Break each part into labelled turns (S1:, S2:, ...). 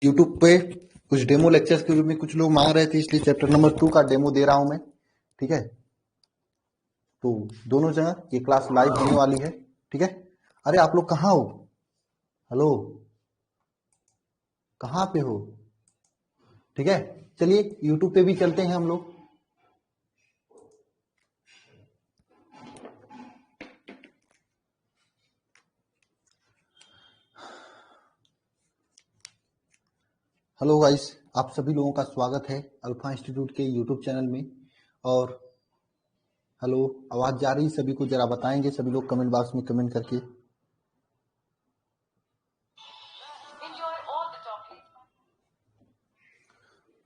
S1: YouTube पे कुछ demo lectures के रूप में कुछ लोग मांग रहे थे, इसलिए चैप्टर नंबर 2 का डेमो दे रहा हूं मैं। ठीक है, तो दोनों जगह ये क्लास लाइव होने वाली है। ठीक है, अरे आप लोग कहाँ हो? हेलो, कहाँ पे हो? ठीक है, चलिए यूट्यूब पे भी चलते हैं हम लोग। हेलो गाइस, आप सभी लोगों का स्वागत है अल्फा इंस्टीट्यूट के यूट्यूब चैनल में। और हेलो, आवाज जा रही सभी को? जरा बताएंगे सभी लोग कमेंट बॉक्स में कमेंट करके।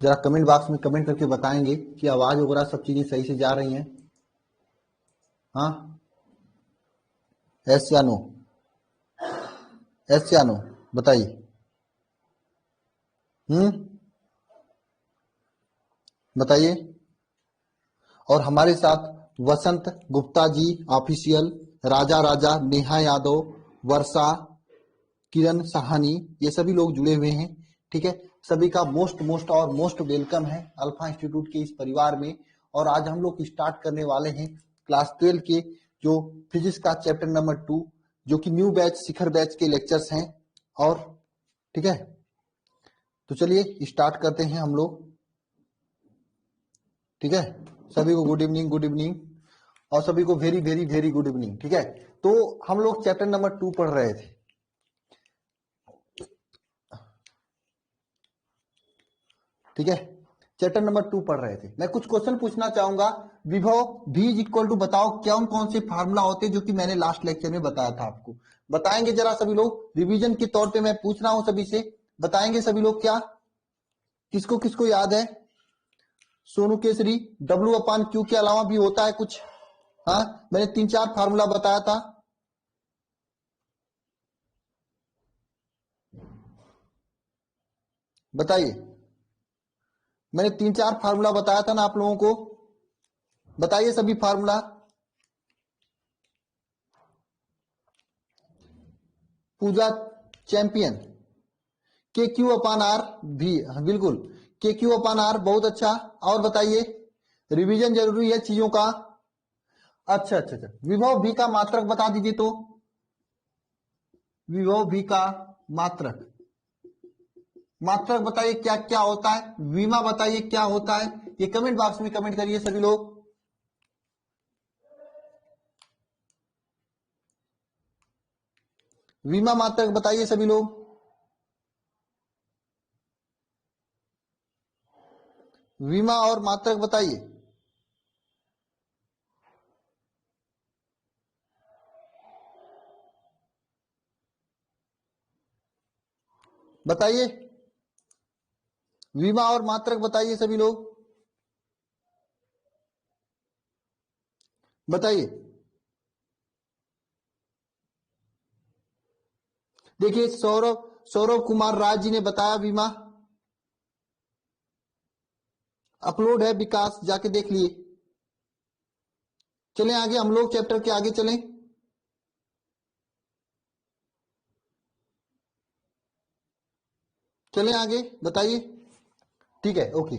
S1: जरा कमेंट बॉक्स में कमेंट करके बताएंगे कि आवाज वगैरह सब चीजें सही से जा रही हैं। हाँ, एस या नो? एस या नो बताइए। बताइए। और हमारे साथ वसंत गुप्ता जी ऑफिशियल, राजा राजा, नेहा यादव, वर्षा, किरण साहनी, ये सभी लोग जुड़े हुए हैं। ठीक है, सभी का मोस्ट मोस्ट और मोस्ट वेलकम है अल्फा इंस्टीट्यूट के इस परिवार में। और आज हम लोग स्टार्ट करने वाले हैं क्लास 12 के जो फिजिक्स का चैप्टर नंबर 2, जो कि न्यू बैच शिखर बैच के लेक्चर्स हैं। और ठीक है, तो चलिए स्टार्ट करते हैं हम लोग। ठीक है, सभी को गुड इवनिंग, गुड इवनिंग, और सभी को very very very good evening. ठीक है, तो हम लोग चैप्टर नंबर 2 पढ़ रहे थे। ठीक है, चैप्टर नंबर 2 पढ़ रहे थे। मैं कुछ क्वेश्चन पूछना चाहूंगा। विभव v इज इक्वल टू, बताओ कौन कौन से फार्मूला होते हैं जो कि मैंने लास्ट लेक्चर में बताया था आपको। बताएंगे जरा सभी लोग, रिवीजन के तौर पे मैं पूछ रहा हूं सभी से। बताएंगे सभी लोग क्या? किसको किसको याद है? सोनू केसरी, W/Q के अलावा भी होता है कुछ? हाँ, मैंने 3-4 फार्मूला बताया था। बताइए, मैंने 3-4 फार्मूला बताया था ना आप लोगों को। बताइए सभी फार्मूला। पूजा चैंपियन, KQ/R भी, हाँ, बिल्कुल KQ/R, बहुत अच्छा। और बताइए, रिवीजन जरूरी है चीजों का। अच्छा अच्छा अच्छा, विभव भी का मात्रक बता दीजिए तो। विभव भी का मात्रक, मात्रक बताइए क्या क्या होता है। विमा बताइए क्या होता है। ये कमेंट बॉक्स में कमेंट करिए सभी लोग। विमा मात्रक बताइए सभी लोग। विमा और मात्रक बताइए। बताइए, विमा और मात्रक बताइए सभी लोग। बताइए। देखिए, सौरभ सौरभ कुमार राज जी ने बताया विमा। अपलोड है विकास, जाके देख लिए। चलें आगे, हम लोग चैप्टर के आगे चलें। चलें आगे, बताइए। ठीक है, ओके।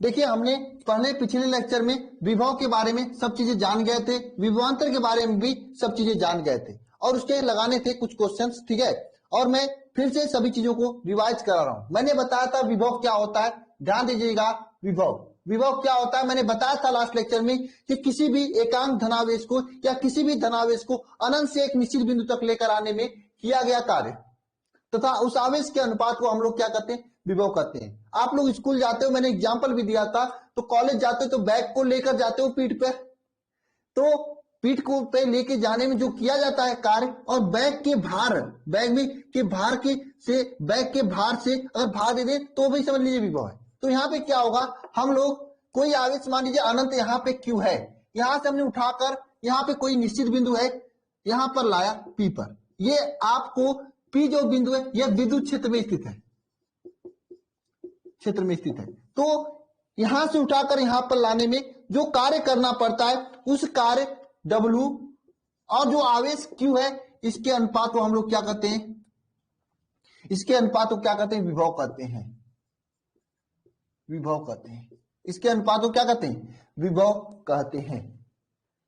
S1: देखिए, हमने पहले पिछले लेक्चर में विभव के बारे में सब चीजें जान गए थे, विभवांतर के बारे में भी सब चीजें जान गए थे, और उसके लगाने थे कुछ क्वेश्चंस। ठीक है, और मैं फिर से सभी चीजों को रिवाइज करा रहा हूं। मैंने बताया था विभव क्या होता है, ध्यान दीजिएगा। विभव विभव क्या होता है, मैंने बताया था लास्ट लेक्चर में कि किसी भी एकांक धनावेश को या किसी भी धनावेश को अनंत से एक निश्चित बिंदु तक लेकर आने में किया गया कार्य तथा उस आवेश के अनुपात को हम लोग क्या कहते हैं, विभव कहते हैं। आप लोग स्कूल जाते हो, मैंने एग्जाम्पल भी दिया था, तो कॉलेज जाते हो तो बैग को लेकर जाते हो पीठ पे, तो पीठ को पे लेके जाने में जो किया जाता है कार्य, और बैग के भार, बैग में के भार के से, बैग के भार से अगर भार दे दे तो भी समझ लीजिए विभव है। तो यहाँ पे क्या होगा, हम लोग कोई आवेश मान लीजिए अनंत यहाँ पे क्यू है, यहां से हमने उठाकर यहाँ पे कोई निश्चित बिंदु है, यहां पर लाया पी पर। ये आपको पी जो बिंदु है यह विद्युत क्षेत्र में स्थित है, क्षेत्र में स्थित है। तो यहां से उठाकर यहां पर लाने में जो कार्य करना पड़ता है, उस कार्य W और जो आवेश Q है, इसके अनुपात को हम लोग क्या कहते हैं, इसके अनुपात को क्या कहते हैं? विभव कहते हैं। विभव कहते हैं। इसके अनुपात को क्या कहते हैं? विभव कहते हैं।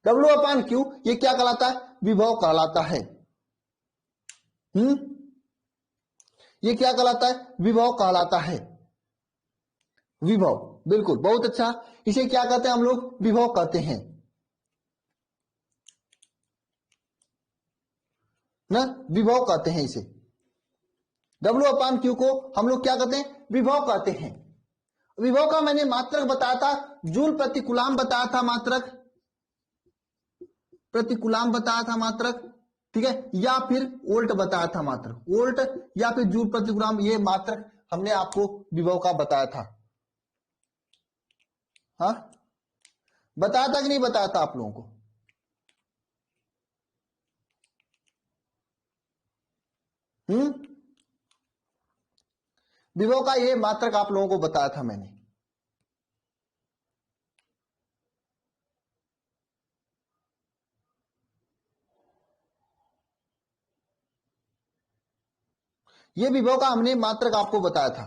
S1: W/Q ये क्या कहलाता है? विभव कहलाता है। ये क्या कहलाता है? विभव कहलाता है। विभव, बिल्कुल, बहुत अच्छा। इसे क्या कहते हैं हम लोग? विभव कहते हैं ना, विभव कहते हैं इसे। W/Q को हम लोग क्या कहते हैं? विभव कहते हैं। विभव का मैंने मात्रक बताया था, जूल प्रति कूलाम बताया था मात्रक, प्रति कूलाम बताया था मात्रक, ठीक है, या फिर वोल्ट बताया था मात्रक, वोल्ट या फिर जूल प्रति कूलाम, ये मात्रक हमने आपको विभव का बताया था। हाँ, बताया था कि नहीं बताया था आप लोगों को? विभव का ये मात्रक आप लोगों को बताया था मैंने। ये विभव का हमने मात्रक आपको बताया था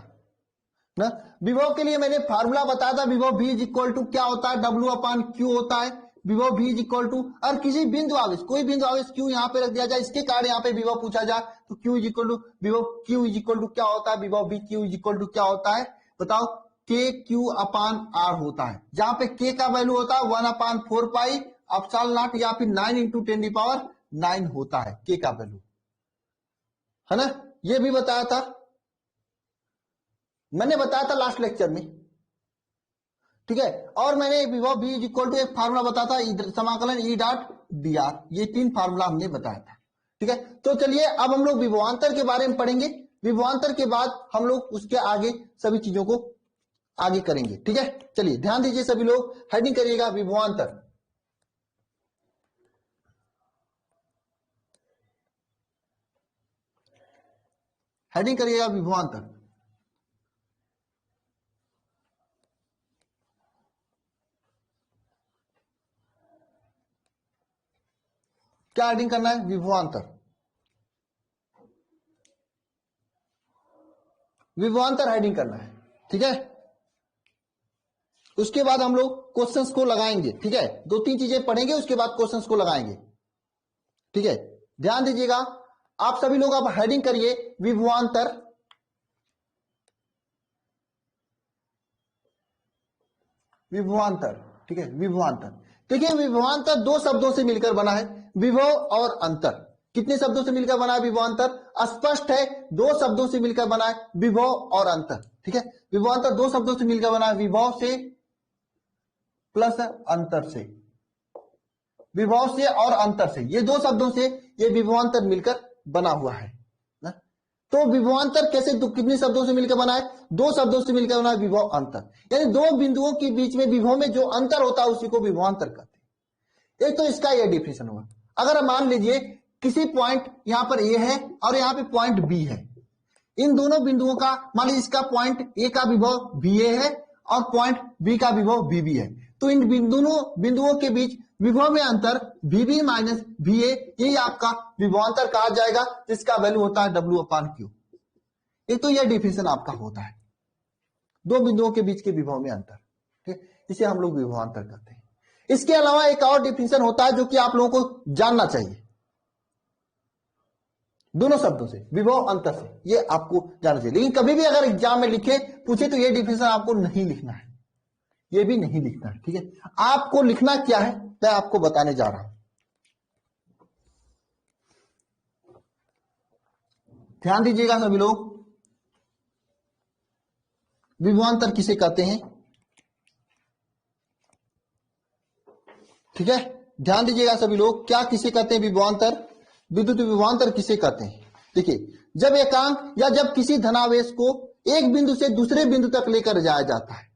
S1: ना। विभव के लिए मैंने फार्मूला बताया था, विभव V इज इक्वल टू क्या होता है? W/Q होता है। विभव V इज इक्वल टू, और किसी बिंदु आवेश, कोई बिंदु आवेश Q यहाँ पे रख दिया जाए, इसके कारण यहाँ पे विभव पूछा जाए तो Q इज इक्वल टू, विभव Q इज इक्वल टू क्या होता है? विभव V Q is equal to क्या होता है? बताओ, KQ/R होता है, जहां पे K का वैल्यू होता है 1/4 पाई एप्सिलॉन नॉट या फिर 9 × 10⁹ होता है K का वैल्यू, है ना। ये भी बताया था, मैंने बताया था लास्ट लेक्चर में, ठीक है। और मैंने विभव V इज इक्वल टू एक फार्मूला बताया था, समाकलन E.dr, ये 3 फार्मूला हमने बताया था, ठीक है। तो चलिए अब हम लोग विभवांतर के बारे में पढ़ेंगे। विभवांतर के बाद हम लोग उसके आगे सभी चीजों को आगे करेंगे, ठीक है। चलिए ध्यान दीजिए सभी लोग, हेडिंग करिएगा विभवांतर। हेडिंग करिएगा विभवांतर। क्या हेडिंग करना है? विभवांतर। विभवांतर हेडिंग करना है, ठीक है। उसके बाद हम लोग क्वेश्चंस को लगाएंगे, ठीक है। 2-3 चीजें पढ़ेंगे, उसके बाद क्वेश्चंस को लगाएंगे, ठीक है। ध्यान दीजिएगा आप सभी लोग, अब हेडिंग करिए विभवांतर। विभवांतर, ठीक है, विभवांतर। देखिए विभवांतर 2 शब्दों से मिलकर बना है, विभव और अंतर। कितने शब्दों से मिलकर बना है विभवांतर? स्पष्ट है, 2 शब्दों से मिलकर बना है, विभव और अंतर, ठीक है। विभवांतर 2 शब्दों से मिलकर बना है, विभव से प्लस अंतर से, विभव से और अंतर से, ये 2 शब्दों से ये विभवांतर मिलकर बना हुआ है ना। तो विभवांतर कैसे, कितने शब्दों से मिलकर बना है? 2 शब्दों से मिलकर बना है, विभव अंतर, यानी 2 बिंदुओं के बीच में विभव में जो अंतर होता है उसी को विभवांतर कहते हैं। एक तो इसका यह डिफिनेशन हुआ। अगर मान लीजिए किसी पॉइंट यहां पर ए है और यहां पे पॉइंट बी है, इन दोनों बिंदुओं का, मान लीजिए इसका पॉइंट ए का विभव BA है और पॉइंट बी का विभव BB है, तो इन बिंदुओं के बीच विभव में अंतर VB माइनस VA, यही आपका विभवांतर कहा जाएगा, जिसका वैल्यू होता है W/Q। एक तो यह डिफिनेशन आपका होता है, 2 बिंदुओं के बीच के विभव में अंतर, ठीक, इसे हम लोग विभवांतर कहते हैं। इसके अलावा एक और डिफिनेशन होता है जो कि आप लोगों को जानना चाहिए, दोनों शब्दों से, विभव अंतर से, ये आपको जानना चाहिए। लेकिन कभी भी अगर एग्जाम में लिखे पूछे तो ये डिफिनेशन आपको नहीं लिखना है, ये भी नहीं लिखना है, ठीक है। आपको लिखना क्या है मैं आपको बताने जा रहा हूं। ध्यान दीजिएगा सभी लोग, विभवांतर किसे कहते हैं, ठीक है। ध्यान दीजिएगा सभी लोग, क्या किसे कहते हैं विभवांतर? विद्युत विभवांतर किसे कहते हैं? देखिए, जब एकांक या जब किसी धनावेश को एक बिंदु से दूसरे बिंदु तक लेकर जाया जाता है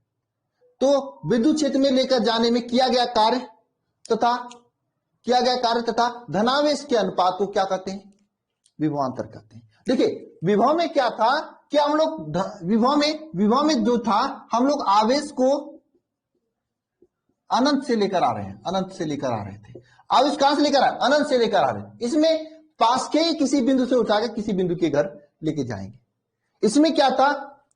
S1: तो विद्युत क्षेत्र में लेकर जाने में किया गया कार्य तथा धनावेश के अनुपात को क्या कहते हैं? विभवांतर कहते हैं। देखिए विभव में क्या था कि हम लोग विभव में जो था, हम लोग आवेश को अनंत से लेकर आ रहे हैं, अनंत से लेकर आ रहे थे। आवेश कहां से लेकर आए? अनंत से लेकर आ रहे हैं। इसमें पास के किसी बिंदु से उठाकर किसी बिंदु के घर लेके जाएंगे, इसमें क्या था,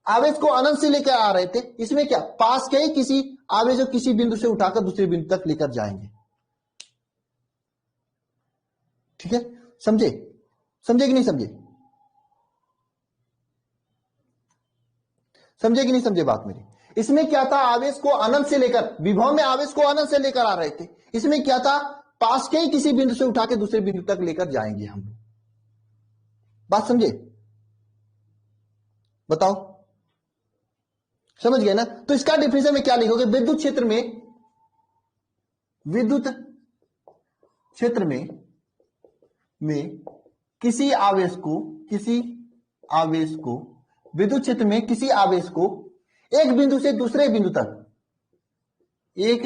S1: आवेश को अनंत से लेकर आ रहे थे, इसमें क्या, पास के ही किसी आवेश को किसी बिंदु से उठाकर दूसरे बिंदु तक लेकर जाएंगे। ठीक है, समझे? समझे कि नहीं समझे? समझे कि नहीं समझे बात मेरी? इसमें क्या था, आवेश को अनंत से लेकर, विभव में आवेश को अनंत से लेकर आ रहे थे, इसमें क्या था, पास के ही किसी बिंदु से उठा के दूसरे बिंदु तक लेकर जाएंगे हम। बात समझे? बताओ, समझ गए ना? तो इसका डिफिनेशन में क्या लिखोगे, विद्युत क्षेत्र में, विद्युत क्षेत्र में किसी आवेश को, विद्युत क्षेत्र में किसी आवेश को एक बिंदु से दूसरे बिंदु तक, एक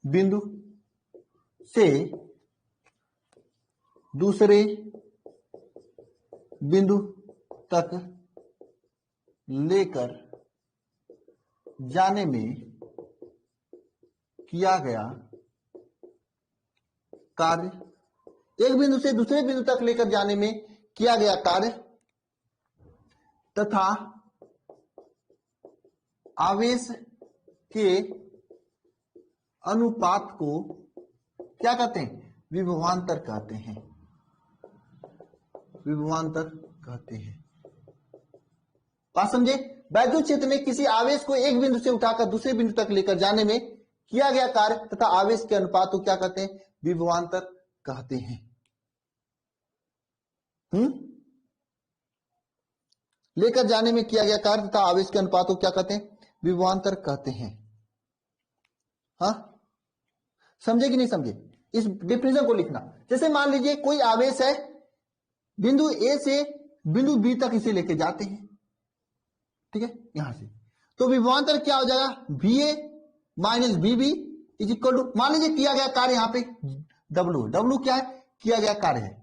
S1: बिंदु से दूसरे बिंदु तक लेकर जाने में किया गया कार्य, एक बिंदु से दूसरे बिंदु तक लेकर जाने में किया गया कार्य तथा आवेश के अनुपात को क्या कहते हैं, विभवांतर कहते हैं, विभवांतर कहते हैं। बात समझे? वैद्युत क्षेत्र में किसी आवेश को एक बिंदु से उठाकर दूसरे बिंदु तक लेकर जाने में किया गया कार्य तथा आवेश के अनुपात को क्या कहते हैं, विभवांतर कहते हैं। लेकर जाने में किया गया कार्य तथा आवेश के अनुपात को क्या कहते हैं, विभवांतर कहते हैं। हाँ, समझे कि नहीं समझे? इस डिफिनेशन को लिखना। जैसे मान लीजिए कोई आवेश है, बिंदु ए से बिंदु बी तक इसे लेके जाते हैं, ठीक है, यहां से, तो विभवांतर क्या हो जाएगा, B A minus B B is equal to, मान लीजिए किया गया कार्य यहां पे डब्ल्यू, डब्ल्यू क्या है, किया गया कार्य है,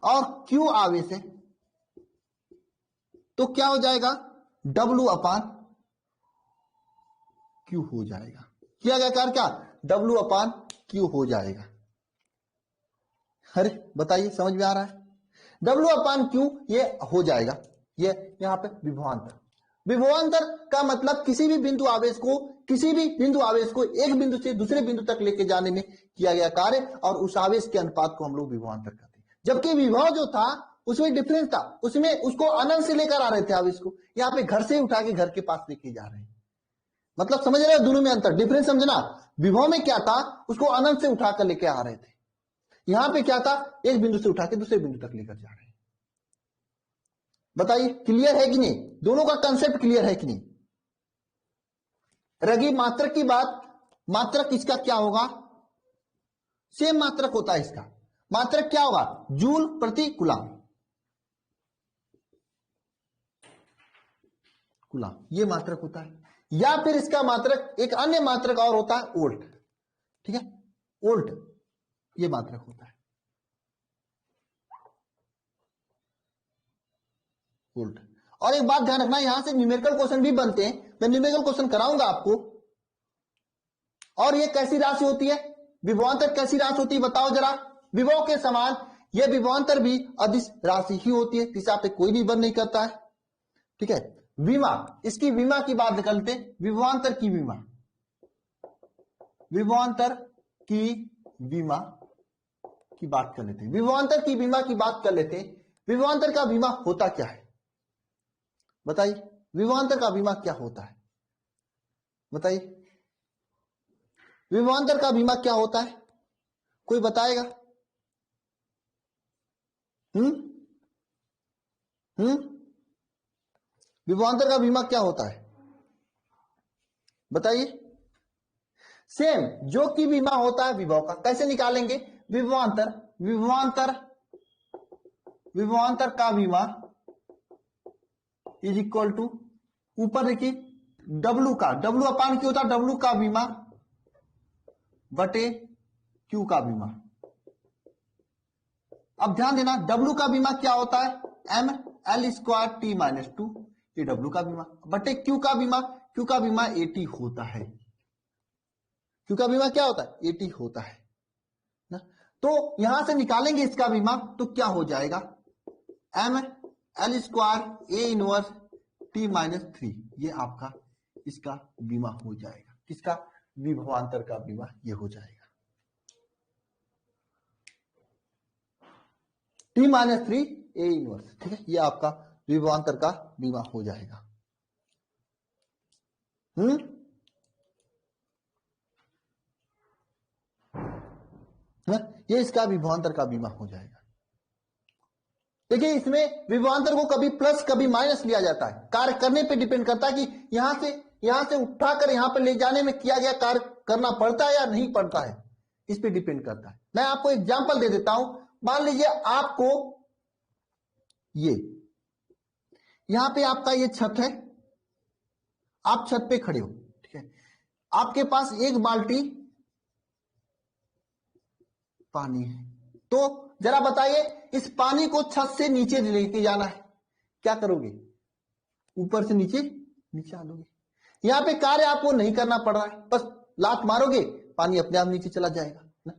S1: और क्यू आवेश है, तो क्या हो जाएगा, डब्ल्यू अपान क्यू हो जाएगा। किया गया कार्य क्या, डब्ल्यू अपान क्यू हो जाएगा। अरे बताइए, समझ में आ रहा है? डब्ल्यू अपान क्यू ये हो जाएगा, ये यहां पे विभवांतर। विभवांतर का मतलब किसी भी बिंदु आवेश को, एक बिंदु से दूसरे बिंदु तक लेके जाने में किया गया कार्य, और उस आवेश के अनुपात को हम लोग विभवांतर कहते हैं। जबकि विभव जो था उसमें डिफरेंस था, उसमें उसको अनंत से लेकर आ रहे थे आवेश को, यहाँ पे घर से उठा के घर के पास लेके जा रहे हैं। मतलब समझ रहे हो दोनों में अंतर, डिफरेंस समझना। विभव में क्या था, उसको अनंत से उठाकर लेके आ रहे थे, यहां पे क्या था, एक बिंदु से उठा के दूसरे बिंदु तक लेकर जा रहे हैं। बताइए क्लियर है कि नहीं? दोनों का कंसेप्ट क्लियर है कि नहीं? रगी मात्रक की बात, मात्रक इसका क्या होगा, सेम मात्रक होता है इसका। मात्रक क्या होगा, जूल प्रति कूलम, ये मात्रक होता है। या फिर इसका मात्रक एक अन्य मात्रक और होता है, वोल्ट, ठीक है, वोल्ट ये मात्रक होता है, वोल्ट। और एक बात ध्यान रखना, यहां से न्यूमेरिकल क्वेश्चन भी बनते हैं, मैं न्यूमेरिकल क्वेश्चन कराऊंगा आपको। और ये कैसी राशि होती है, विभवांतर कैसी राशि होती है, बताओ जरा। विभव के समान यह विभवांतर भी अदिश राशि ही होती है, दिशा पे कोई निर्भर नहीं करता है, ठीक है। विमा, इसकी विमा की बात निकलते, विभवांतर की विमा, विभवांतर की विमा की बात कर लेते हैं, विभवांतर की विमा की बात कर लेते हैं। विभवांतर का विमा होता क्या है, बताइए, विभवांतर का विमा क्या होता है, बताइए, विभवांतर का विमा क्या होता है, कोई बताएगा? विभवांतर का विमा क्या होता है, बताइए। सेम जो कि विमा होता है विभव का, कैसे निकालेंगे, विभवांतर, विभवांतर का विमा इज इक्वल टू, ऊपर देखिए डब्लू का, डब्लू अपान क्यू होता है, डब्लू का विमा बटे क्यू का विमा। अब ध्यान देना, डब्लू का विमा क्या होता है, M L square T minus two, ये डब्लू का विमा बटे क्यू का विमा, क्यू का विमा एटी होता है, क्यू का विमा क्या होता है, एटी होता है ना। तो यहां से निकालेंगे इसका विमा, तो क्या हो जाएगा, M L square A inverse T minus 3, ये आपका इसका विमा हो जाएगा। किसका, विभवांतर का विमा ये हो जाएगा, टी माइनस 3 ए इनवर्स। ठीक है, ये आपका विभवांतर का विमा हो जाएगा। ये इसका विभवांतर का विमा हो जाएगा। देखिए इसमें विभवांतर को कभी प्लस कभी माइनस लिया जाता है, कार्य करने पे डिपेंड करता है कि यहां से उठाकर यहां पर ले जाने में किया गया कार्य करना पड़ता है या नहीं पड़ता है, इस पे डिपेंड करता है। मैं आपको एग्जांपल दे देता हूं। मान लीजिए आपको ये यहां पे आपका ये छत है, आप छत पे खड़े हो, ठीक है, आपके पास एक बाल्टी पानी है, तो जरा बताइए इस पानी को छत से नीचे लेके जाना है, क्या करोगे, ऊपर से नीचे आलोगे। यहां पे कार्य आपको नहीं करना पड़ रहा है, बस लात मारोगे पानी अपने आप नीचे चला जाएगा ना।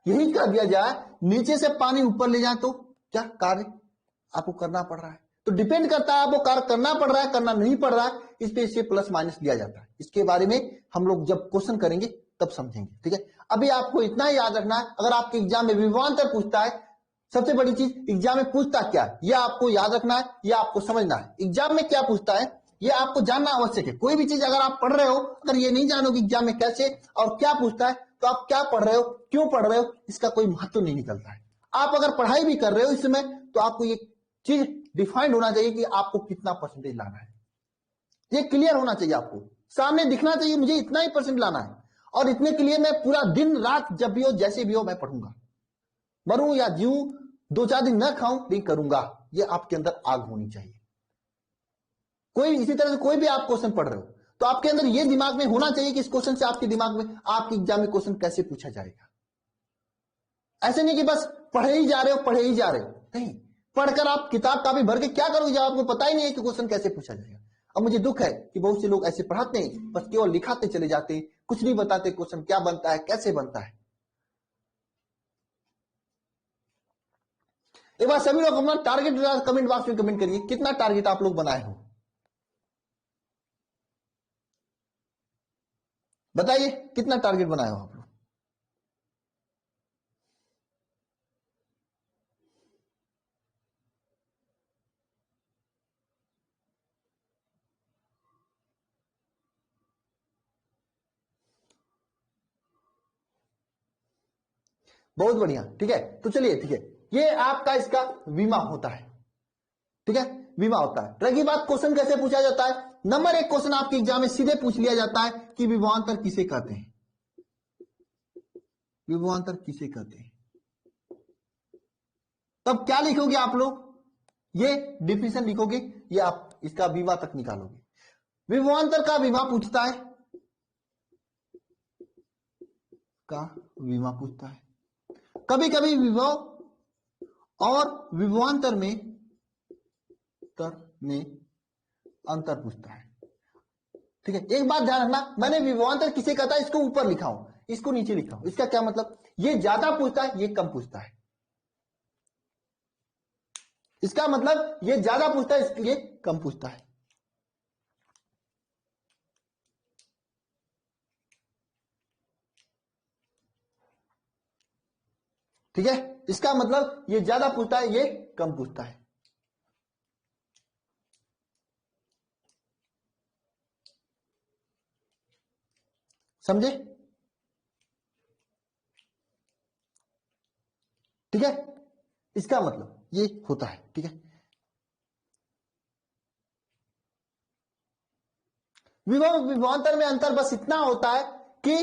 S1: यही कर दिया जाए, नीचे से पानी ऊपर ले जाए तो क्या कार्य आपको करना पड़ रहा है। तो डिपेंड करता है आपको कार्य करना पड़ रहा है करना नहीं पड़ रहा है, इस पे इससे प्लस माइनस लिया जाता है। इसके बारे में हम लोग जब क्वेश्चन करेंगे तब समझेंगे। ठीक है, अभी आपको इतना ही याद रखना है, अगर आपके एग्जाम में विभवांतर पूछता है, सबसे बड़ी चीज एग्जाम में पूछता क्या है यह आपको याद रखना है, यह आपको समझना है। एग्जाम में क्या पूछता है यह आपको जानना आवश्यक है। कोई भी चीज अगर आप पढ़ रहे हो, अगर ये नहीं जानोगे एग्जाम में कैसे और क्या पूछता है, तो आप क्या पढ़ रहे हो, क्यों पढ़ रहे हो, इसका कोई महत्व नहीं निकलता है। आप अगर पढ़ाई भी कर रहे हो इस समय, तो आपको ये चीज डिफाइंड होना चाहिए कि आपको कितना परसेंटेज लाना है। ये क्लियर होना चाहिए, आपको सामने दिखना चाहिए मुझे इतना ही परसेंट लाना है, और इतने के लिए मैं पूरा दिन रात जब भी हो जैसे भी हो मैं पढ़ूंगा, मरूं या जीऊं, 2-4 दिन न खाऊं नहीं करूंगा। ये आपके अंदर आग होनी चाहिए। कोई इसी तरह से कोई भी आप क्वेश्चन पढ़ रहे हो तो आपके अंदर ये दिमाग में होना चाहिए कि इस क्वेश्चन से आपके दिमाग में आपके एग्जाम में क्वेश्चन कैसे पूछा जाएगा। ऐसे नहीं कि बस पढ़े ही जा रहे हो, नहीं, पढ़कर आप किताब कापी भर के क्या करोगे जब आपको पता ही नहीं है कि क्वेश्चन कैसे पूछा जाएगा। अब मुझे दुख है कि बहुत से लोग ऐसे पढ़ाते हैं, बस केवल लिखाते चले जाते हैं, कुछ नहीं बताते क्वेश्चन क्या बनता है कैसे बनता है। एक बार सभी लोग अपना टारगेट कमेंट बॉक्स में कमेंट करिए, कितना टारगेट आप लोग बनाए हो, बताइए कितना टारगेट बनाए हो आप लोग। बहुत बढ़िया, ठीक है, तो चलिए, ठीक है, ये आपका इसका बीमा होता है। ठीक है, बीमा होता है। रही बात क्वेश्चन कैसे पूछा जाता है, नंबर 1 क्वेश्चन आपके एग्जाम में सीधे पूछ लिया जाता है कि विभवांतर किसे कहते हैं, विभवांतर किसे कहते हैं। तब क्या लिखोगे आप लोग, ये डिफिनेशन लिखोगे, ये आप इसका बीमा तक निकालोगे। विभवांतर का बीमा पूछता है, का बीमा पूछता है, कभी कभी विभव और विभवांतर में अंतर पूछता है। ठीक है, एक बात ध्यान रखना, मैंने विभवांतर किसे कहता है इसको ऊपर लिखा हूं, इसको नीचे लिखा हूं। इसका क्या मतलब, ये ज्यादा पूछता है ये कम पूछता है। इसका मतलब ये ज्यादा पूछता है इसलिए कम पूछता है। ठीक है, इसका मतलब ये ज्यादा पूछता है ये कम पूछता है। समझे, ठीक है, इसका मतलब ये होता है। ठीक है, विभव विभवांतर में अंतर बस इतना होता है कि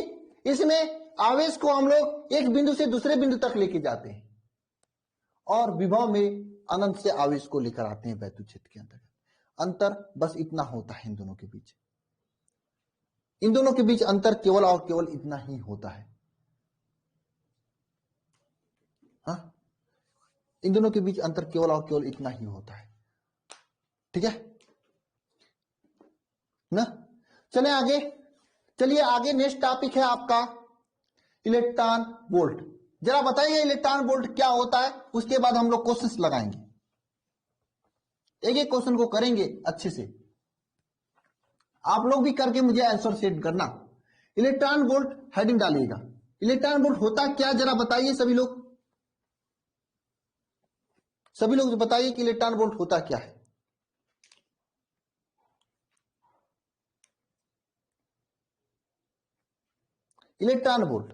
S1: इसमें आवेश को हम लोग एक बिंदु से दूसरे बिंदु तक लेके जाते हैं, और विभव में अनंत से आवेश को लेकर आते हैं वैद्युत क्षेत्र के अंतर्गत। अंतर बस इतना होता है इन दोनों के बीच, इन दोनों के बीच अंतर केवल और केवल इतना ही होता है। हाँ, इन दोनों के बीच अंतर केवल और केवल इतना ही होता है। ठीक है ना, चले आगे, चलिए आगे नेक्स्ट टॉपिक है आपका इलेक्ट्रॉन वोल्ट। जरा बताइए इलेक्ट्रॉन वोल्ट क्या होता है, उसके बाद हम लोग क्वेश्चंस लगाएंगे, एक एक क्वेश्चन को करेंगे अच्छे से। आप लोग भी करके मुझे आंसर सेट करना। इलेक्ट्रॉन वोल्ट हेडिंग डालिएगा। इलेक्ट्रॉन वोल्ट होता क्या जरा बताइए सभी लोग, सभी लोग बताइए कि इलेक्ट्रॉन वोल्ट होता क्या है। इलेक्ट्रॉन वोल्ट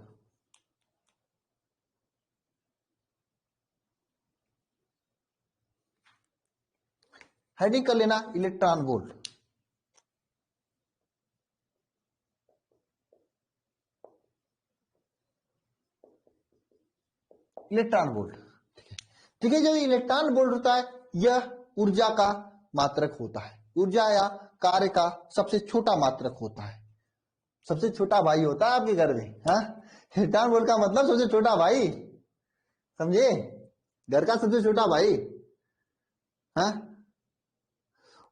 S1: हेडिंग कर लेना, इलेक्ट्रॉन वोल्ट। इलेक्ट्रॉन वोल्ट, ठीक है। जो इलेक्ट्रॉन वोल्ट होता है यह ऊर्जा का मात्रक होता है, ऊर्जा या कार्य का सबसे छोटा मात्रक होता है, सबसे छोटा भाई होता है आपके घर में। हाँ, इलेक्ट्रॉन वोल्ट का मतलब सबसे छोटा भाई, समझे, घर का सबसे छोटा भाई। हाँ,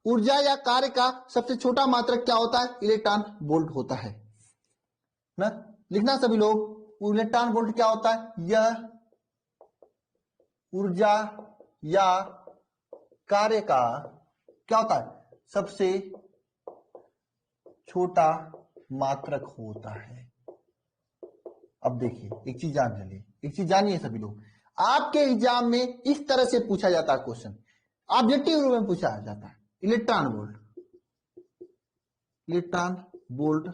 S1: ऊर्जा या कार्य का सबसे छोटा मात्रक क्या होता है, इलेक्ट्रॉन वोल्ट होता है ना। लिखना सभी लोग, इलेक्ट्रॉन वोल्ट क्या होता है, यह ऊर्जा या कार्य का क्या होता है, सबसे छोटा मात्रक होता है। अब देखिए एक चीज जान चलिए, एक चीज जानिए सभी लोग, आपके एग्जाम में इस तरह से पूछा जाता है क्वेश्चन, ऑब्जेक्टिव रूप में पूछा जाता है। इलेक्ट्रॉन वोल्ट, इलेक्ट्रॉन वोल्ट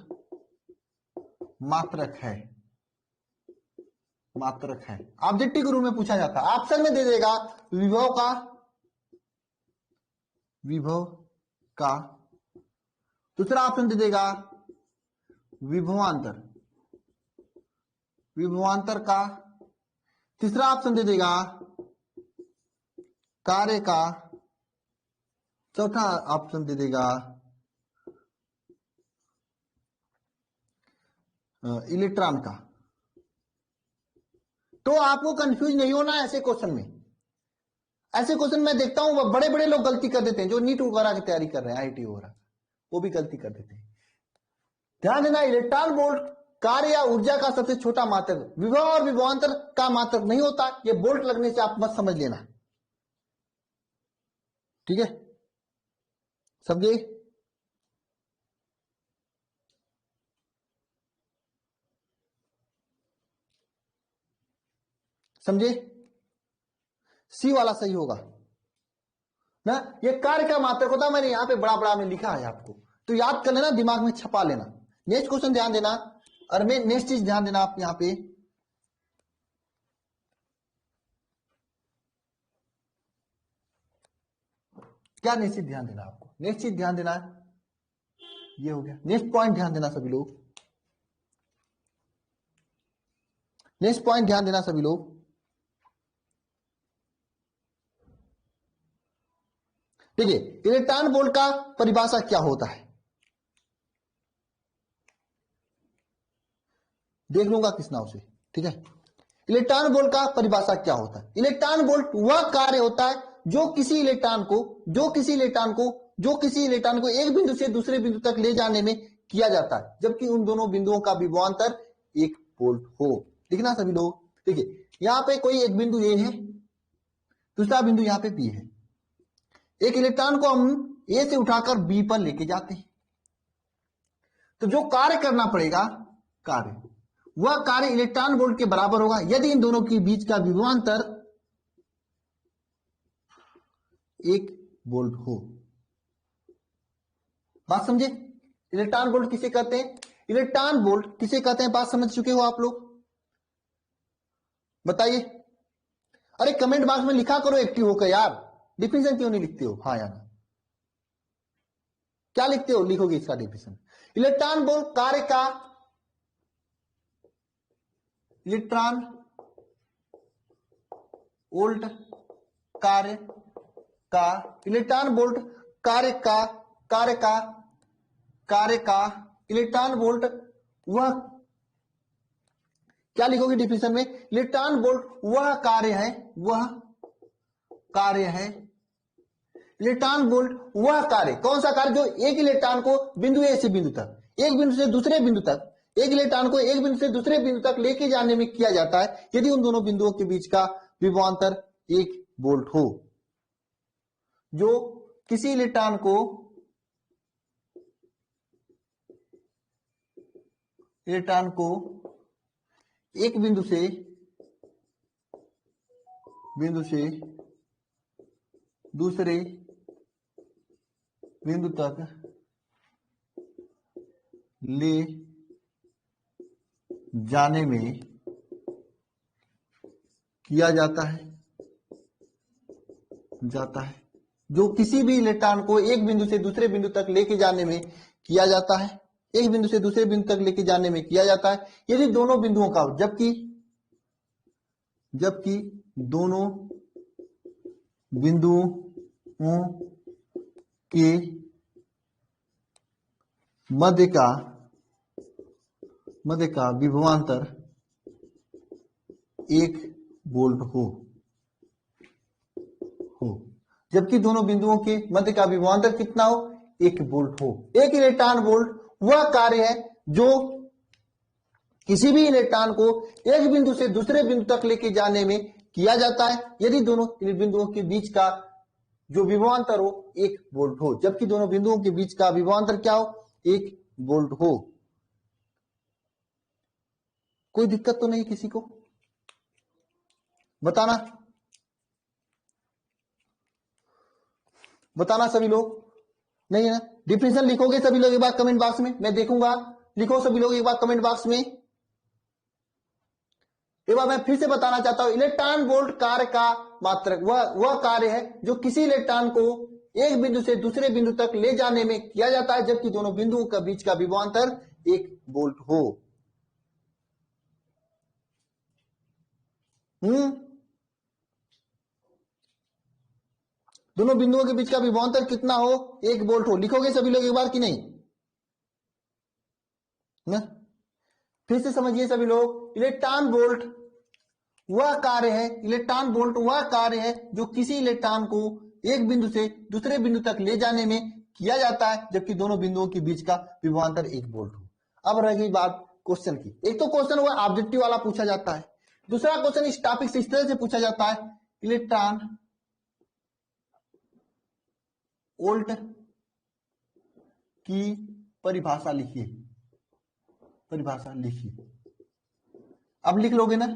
S1: मात्रक है, मात्रक है, ऑब्जेक्टिव के रूप में पूछा जाता है। ऑप्शन में दे देगा विभव का, विभव का, दूसरा ऑप्शन दे देगा विभवांतर, विभवांतर का, तीसरा ऑप्शन दे देगा कार्य का, चौथा ऑप्शन दे देगा इलेक्ट्रॉन का। तो आपको कंफ्यूज नहीं होना ऐसे क्वेश्चन में। ऐसे क्वेश्चन मैं देखता हूं बड़े बड़े लोग गलती कर देते हैं, जो नीट वगैरह की तैयारी कर रहे हैं, आईटी वगैरह, वो भी गलती कर देते हैं। ध्यान देना, इलेक्ट्रॉन वोल्ट कार्य या ऊर्जा का सबसे छोटा मात्रक, विभव और विभवांतर का मात्रक नहीं होता। ये बोल्ट लगने से आप मत समझ लेना, ठीक है, समझे। समझे, सी वाला सही होगा ना। ये कार्य का मात्रक होता है, मैंने यहां पे बड़ा बड़ा में लिखा है आपको, तो याद कर लेना, दिमाग में छपा लेना। नेक्स्ट क्वेश्चन ध्यान देना, और मैं नेक्स्ट चीज ध्यान देना आप यहां पे, क्या नेक्स्ट चीज ध्यान देना आपको, नेक्स्ट चीज ध्यान देना है, ये हो गया। नेक्स्ट पॉइंट ध्यान देना सभी लोग, नेक्स्ट पॉइंट ध्यान देना सभी लोग। देखिए इलेक्ट्रॉन वोल्ट का परिभाषा क्या होता है, देख लूंगा किस नाव से, ठीक है। इलेक्ट्रॉन वोल्ट का परिभाषा क्या होता है, इलेक्ट्रॉन वोल्ट वह कार्य होता है जो किसी इलेक्ट्रॉन को एक बिंदु से दूसरे बिंदु तक ले जाने में किया जाता है, जबकि उन दोनों बिंदुओं का विभवांतर 1 वोल्ट हो। लिखना सभी लोग, देखिए यहां पे कोई एक बिंदु ए है, दूसरा बिंदु यहां पे बी है। एक इलेक्ट्रॉन को हम ए से उठाकर बी पर लेके जाते हैं, तो जो कार्य करना पड़ेगा, वह कार्य इलेक्ट्रॉन वोल्ट के बराबर होगा यदि इन दोनों के बीच का विभवांतर 1 वोल्ट हो। बात समझे, इलेक्ट्रॉन वोल्ट किसे कहते हैं, इलेक्ट्रॉन वोल्ट किसे कहते हैं, बात समझ चुके हो आप लोग, बताइए। अरे कमेंट बॉक्स में लिखा करो एक्टिव होकर यार, डिफिनेशन क्यों नहीं लिखते हो, हाँ या ना, क्या लिखते हो, लिखोगे इसका डिफिनेशन। इलेक्ट्रॉन वोल्ट कार्य का, इलेक्ट्रॉन वोल्ट कार्य का, इलेक्ट्रॉन वोल्ट कार्य का इलेक्ट्रॉन वोल्ट वह, क्या लिखोगे डिफिनेशन में, इलेक्ट्रॉन वोल्ट वह कार्य है, इलेक्ट्रॉन वोल्ट वह कार्य, कौन सा कार्य, जो एक इलेक्ट्रॉन को बिंदु ए से बिंदु तक, एक बिंदु से दूसरे बिंदु तक एक इलेक्ट्रॉन को एक बिंदु से दूसरे बिंदु तक लेके जाने में किया जाता है यदि उन दोनों बिंदुओं के बीच का विभवांतर 1 वोल्ट हो। जो किसी इलेक्ट्रॉन को एक बिंदु से दूसरे बिंदु तक ले जाने में किया जाता है जो किसी भी इलेक्ट्रॉन को एक बिंदु से दूसरे बिंदु तक लेके जाने में किया जाता है, एक बिंदु से दूसरे बिंदु तक लेके जाने में किया जाता है यदि दोनों बिंदुओं का जबकि दोनों बिंदुओं के मध्य का विभवांतर 1 वोल्ट हो। जबकि दोनों बिंदुओं के मध्य का विभवांतर कितना हो? 1 वोल्ट हो। एक इलेक्ट्रॉन वोल्ट वह कार्य है जो किसी भी इलेक्ट्रॉन को एक बिंदु से दूसरे बिंदु तक लेके जाने में किया जाता है यदि दोनों बिंदुओं के बीच का जो विभवांतर हो 1 वोल्ट हो। जबकि दोनों बिंदुओं के बीच का विभवांतर क्या हो? 1 वोल्ट हो। कोई दिक्कत तो नहीं किसी को? बताना सभी लोग। नहीं है ना? डिफिनेशन लिखोगे सभी लोग एक बार कमेंट बॉक्स में, मैं देखूंगा। लिखो सभी लोग एक बार कमेंट बॉक्स में। एक बार मैं फिर से बताना चाहता हूं, इलेक्ट्रॉन वोल्ट कार्य का मात्रक वह कार्य है जो किसी इलेक्ट्रॉन को एक बिंदु से दूसरे बिंदु तक ले जाने में किया जाता है जबकि दोनों बिंदुओं के बीच का विभवांतर 1 वोल्ट हो। दोनों बिंदुओं के बीच का विभवांतर कितना हो? 1 वोल्ट हो। लिखोगे सभी लोग एक बार कि नहीं ना? फिर से समझिए सभी लोग, इलेक्ट्रॉन वोल्ट वह कार्य है जो किसी इलेक्ट्रॉन को एक बिंदु से दूसरे बिंदु तक ले जाने में किया जाता है जबकि दोनों बिंदुओं के बीच का विभवांतर 1 वोल्ट हो। अब रह गई बात क्वेश्चन की। एक तो क्वेश्चन हुआ ऑब्जेक्टिव वाला पूछा जाता है, दूसरा क्वेश्चन इस टॉपिक से इस तरह से पूछा जाता है, इलेक्ट्रॉन वोल्ट की परिभाषा लिखिए। अब लिख लोगे ना?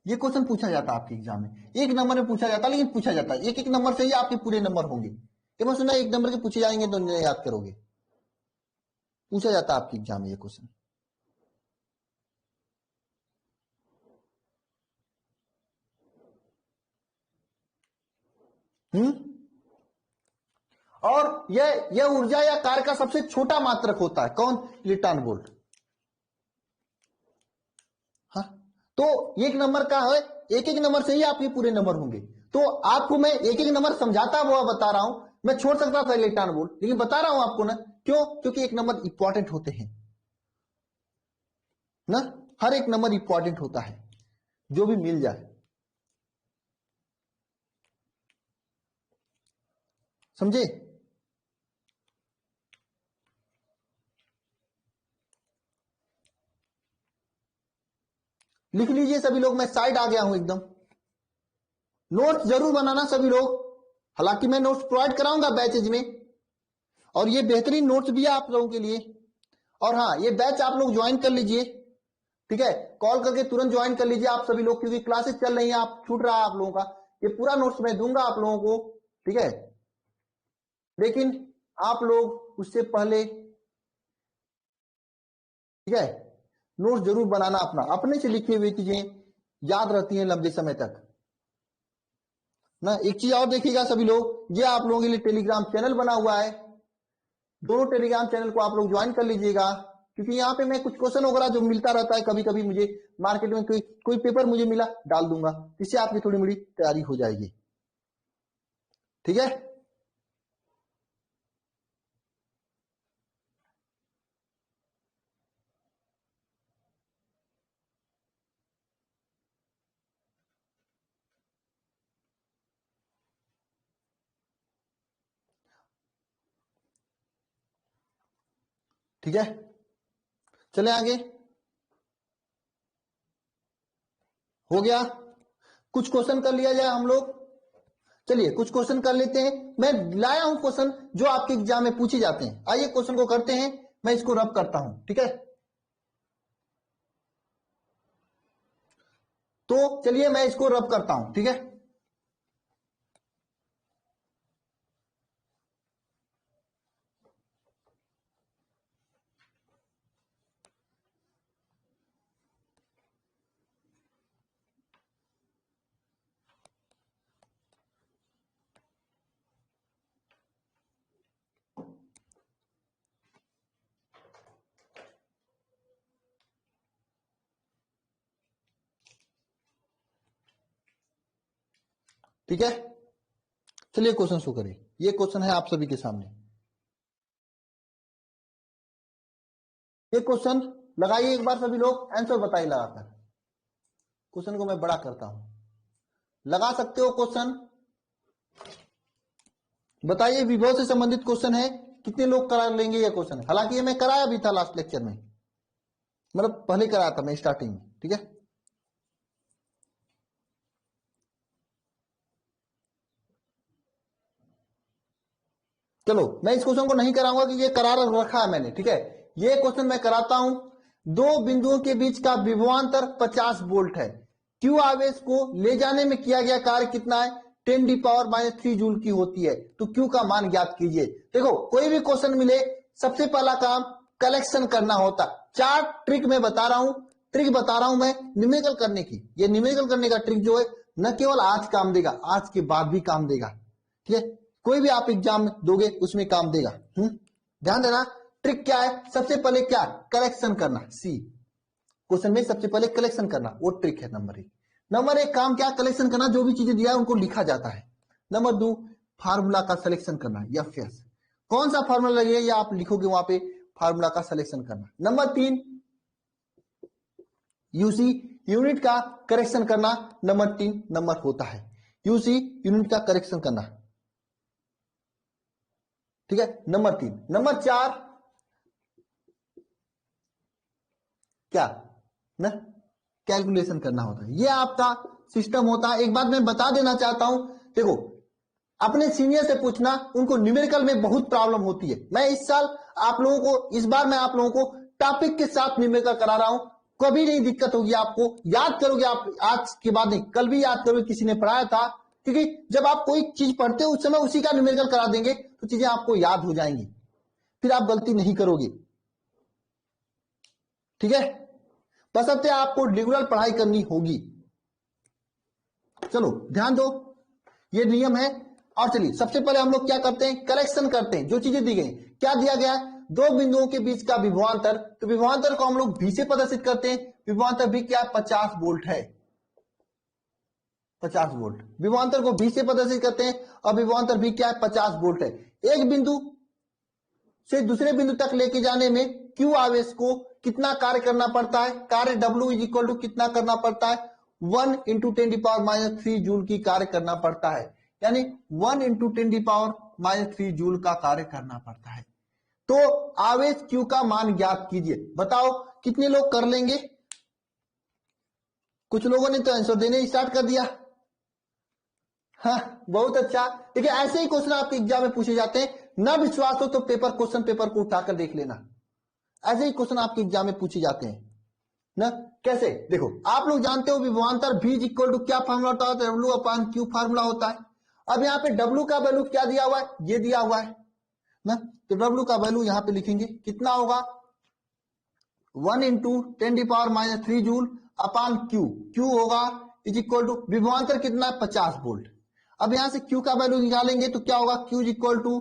S1: ये क्वेश्चन पूछा जाता है आपके एग्जाम में, 1 नंबर में पूछा जाता है, लेकिन पूछा जाता है 1-1 नंबर से ही आपके पूरे नंबर होंगे। ये मैं सुना 1 नंबर के पूछे जाएंगे तो नहीं याद करोगे। पूछा जाता है आपके एग्जाम में ये क्वेश्चन। और यह ऊर्जा या कार्य का सबसे छोटा मात्रक होता है। कौन? Electron volt. हाँ, तो 1 नंबर का है, 1-1 नंबर से ही आपके पूरे नंबर होंगे। तो आपको मैं 1-1 नंबर समझाता हुआ बता रहा हूं। मैं छोड़ सकता था इलेक्ट्रॉन वोल्ट, लेकिन बता रहा हूं आपको ना। क्यों? क्योंकि 1 नंबर इंपॉर्टेंट होते हैं ना, हर एक नंबर इंपॉर्टेंट होता है, जो भी मिल जाए। समझे? लिख लीजिए सभी लोग, मैं साइड आ गया हूं एकदम। नोट्स जरूर बनाना सभी लोग, हालांकि मैं नोट्स प्रोवाइड कराऊंगा बैचेज में, और ये बेहतरीन नोट्स भी है आप लोगों के लिए। और हाँ, ये बैच आप लोग ज्वाइन कर लीजिए, ठीक है? कॉल करके तुरंत ज्वाइन कर लीजिए आप सभी लोग, क्योंकि क्लासेस चल रही हैं, आप छूट रहा है आप लोगों का। ये पूरा नोट्स मैं दूंगा आप लोगों को, ठीक है? लेकिन आप लोग उससे पहले, ठीक है, नोट्स जरूर बनाना। अपने से लिखी हुई चीजें याद रहती हैं लंबे समय तक ना। एक चीज और देखिएगा सभी लोग, ये आप लोगों के लिए टेलीग्राम चैनल बना हुआ है। दोनों टेलीग्राम चैनल को आप लोग ज्वाइन कर लीजिएगा, क्योंकि यहाँ पे मैं कुछ क्वेश्चन वगैरह जो मिलता रहता है, कभी कभी मुझे मार्केट में कोई पेपर मुझे मिला, डाल दूंगा, इससे आपकी थोड़ी बड़ी तैयारी हो जाएगी, ठीक है? ठीक है, चले आगे, हो गया। कुछ क्वेश्चन कर लिया जाए हम लोग। चलिए कुछ क्वेश्चन कर लेते हैं। मैं लाया हूं क्वेश्चन जो आपके एग्जाम में पूछे जाते हैं। आइए क्वेश्चन को करते हैं, मैं इसको रब करता हूं, ठीक है। तो चलिए मैं इसको रब करता हूं, ठीक है। ठीक है, चलिए क्वेश्चन शुरू करें। ये क्वेश्चन है आप सभी के सामने। ये क्वेश्चन लगाइए एक बार, सभी लोग आंसर बताइए लगाकर। क्वेश्चन को मैं बड़ा करता हूं, लगा सकते हो क्वेश्चन। बताइए, विभव से संबंधित क्वेश्चन है, कितने लोग करा लेंगे ये क्वेश्चन। हालांकि ये मैं कराया भी था लास्ट लेक्चर में, मतलब पहले कराया था मैं स्टार्टिंग में, ठीक है। चलो मैं इस क्वेश्चन को नहीं कराऊंगा कि ये करा रखा है मैंने, ठीक है। ये क्वेश्चन मैं कराता हूं। दो बिंदुओं के बीच का विभवांतर 50 वोल्ट है। क्यू आवेश को ले जाने में किया गया कार्य कितना है? 10⁻³ जूल की होती है। तो क्यू का मान ज्ञात कीजिए। देखो कोई भी क्वेश्चन मिले, सबसे पहला काम कलेक्शन करना होता। चार ट्रिक मैं बता रहा हूं, ट्रिक बता रहा हूं मैं न्यूमेरिकल करने की। ये न्यूमेरिकल करने का ट्रिक जो है न केवल आज काम देगा, आज के बाद भी काम देगा, ठीक है। कोई भी आप एग्जाम में दोगे उसमें काम देगा। ध्यान देना, ट्रिक क्या है? सबसे पहले क्या? कलेक्शन करना। सी क्वेश्चन में सबसे पहले कलेक्शन करना, वो ट्रिक है नंबर एक। नंबर एक काम क्या? कलेक्शन करना। जो भी चीजें दिया है उनको लिखा जाता है। नंबर दो, फार्मूला का सिलेक्शन करना। यस, कौन सा फार्मूला लगेगा या आप लिखोगे वहां पे, फार्मूला का सिलेक्शन करना। नंबर तीन, यूसी यूनिट का करेक्शन करना। नंबर तीन नंबर होता है यूसी यूनिट का करेक्शन करना, ठीक है। नंबर तीन। नंबर चार क्या ना, कैलकुलेशन करना होता है। ये आपका सिस्टम होता है। एक बात मैं बता देना चाहता हूं, देखो अपने सीनियर से पूछना, उनको न्यूमेरिकल में बहुत प्रॉब्लम होती है। मैं इस साल आप लोगों को, इस बार मैं आप लोगों को टॉपिक के साथ न्यूमेरिकल करा रहा हूं। कभी नहीं दिक्कत होगी आपको, याद करोगे आप, आज के बाद नहीं कल भी याद करोगे, किसी ने पढ़ाया था। क्योंकि जब आप कोई चीज पढ़ते हो उस समय उसी का न्यूमेरिकल करा देंगे तो चीजें आपको याद हो जाएंगी, फिर आप गलती नहीं करोगे, ठीक है। बशर्ते आपको रेगुलर पढ़ाई करनी होगी। चलो ध्यान दो, ये नियम है। और चलिए सबसे पहले हम लोग क्या करते हैं? कलेक्शन करते हैं। जो चीजें दी गई, क्या दिया गया? दो बिंदुओं के बीच का विभवांतर। तो विभवांतर को हम लोग भी से प्रदर्शित करते हैं। विभवांतर भी क्या? 50 वोल्ट है। 50 वोल्ट विभवांतर को भी से प्रदर्शित करते हैं। और विभवांतर भी क्या है? 50 वोल्ट है। एक बिंदु से दूसरे बिंदु तक लेके जाने में क्यू आवेश को कितना कार्य करना पड़ता है? कार्य W इज इक्वल टू कितना करना पड़ता है? 1 इंटू 10⁻³ जूल की कार्य करना पड़ता है। यानी 1 इंटू 10⁻³ जूल का कार्य करना पड़ता है। तो आवेश क्यू का मान ज्ञात कीजिए। बताओ कितने लोग कर लेंगे? कुछ लोगों ने तो आंसर देने स्टार्ट कर दिया। हाँ बहुत अच्छा। देखिए ऐसे ही क्वेश्चन आपके एग्जाम में पूछे जाते हैं। ना विश्वास हो तो क्वेश्चन पेपर को उठाकर देख लेना। ऐसे ही क्वेश्चन आपके एग्जाम में पूछे जाते हैं ना। कैसे? देखो आप लोग जानते हो विभवांतर V इक्वल टू क्या फार्मूला होता है? W/Q फार्मूला होता है। अब यहाँ पे W का वैल्यू क्या दिया हुआ है? ये दिया हुआ है ना। तो W का वैल्यू यहाँ पे लिखेंगे, कितना होगा? 1 इंटू 10⁻³ जूल अपान Q। Q होगा इज इक्वल टू, विभवांतर कितना है? 50 वोल्ट। अब यहां से Q का वैल्यू निकालेंगे तो क्या होगा? Q is equal to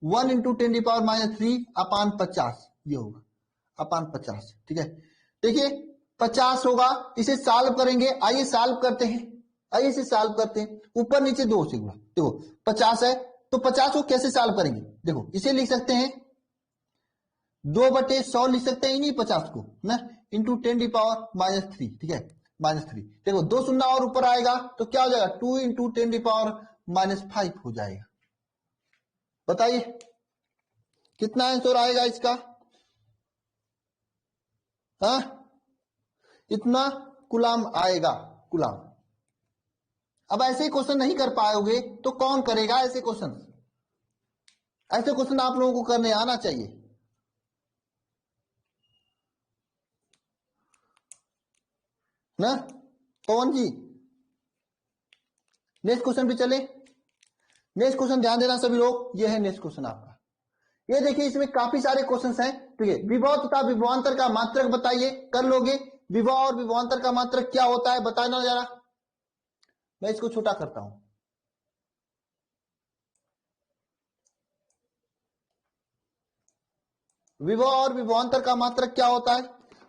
S1: 1 into 10⁻³ upon 50, ये होगा अपान 50, ठीक है। देखिए 50 होगा, इसे सॉल्व करेंगे। आइए सॉल्व करते हैं, आइए इसे सॉल्व करते हैं। ऊपर नीचे 2 से गुणा। देखो 50 है तो 50 को कैसे सॉल्व करेंगे? देखो इसे लिख सकते हैं 2/100 लिख सकते हैं, इन्हीं 50 को ना, इंटू 10⁻³ ठीक है, -3। देखो 2 शून्य और ऊपर आएगा तो क्या हो जाएगा? 2 इंटू 10⁻5 हो जाएगा। बताइए कितना आंसर आएगा इसका? हाँ, इतना कूलाम आएगा, कूलाम। अब ऐसे क्वेश्चन नहीं कर पाओगे तो कौन करेगा ऐसे क्वेश्चन? ऐसे क्वेश्चन आप लोगों को करने आना चाहिए ना। पवन जी, नेक्स्ट क्वेश्चन पे चले। नेक्स्ट क्वेश्चन ध्यान देना सभी लोग, ये है नेक्स्ट क्वेश्चन आपका। ये देखिए, इसमें काफी सारे क्वेश्चंस हैं। ठीक है, विभव तथा विभवांतर का मात्रक बताइए, कर लोगे। विभव और विभवांतर का मात्रक क्या होता है बताना जरा। मैं इसको छोटा करता हूं। विभव और विभवांतर का मात्रक क्या होता है?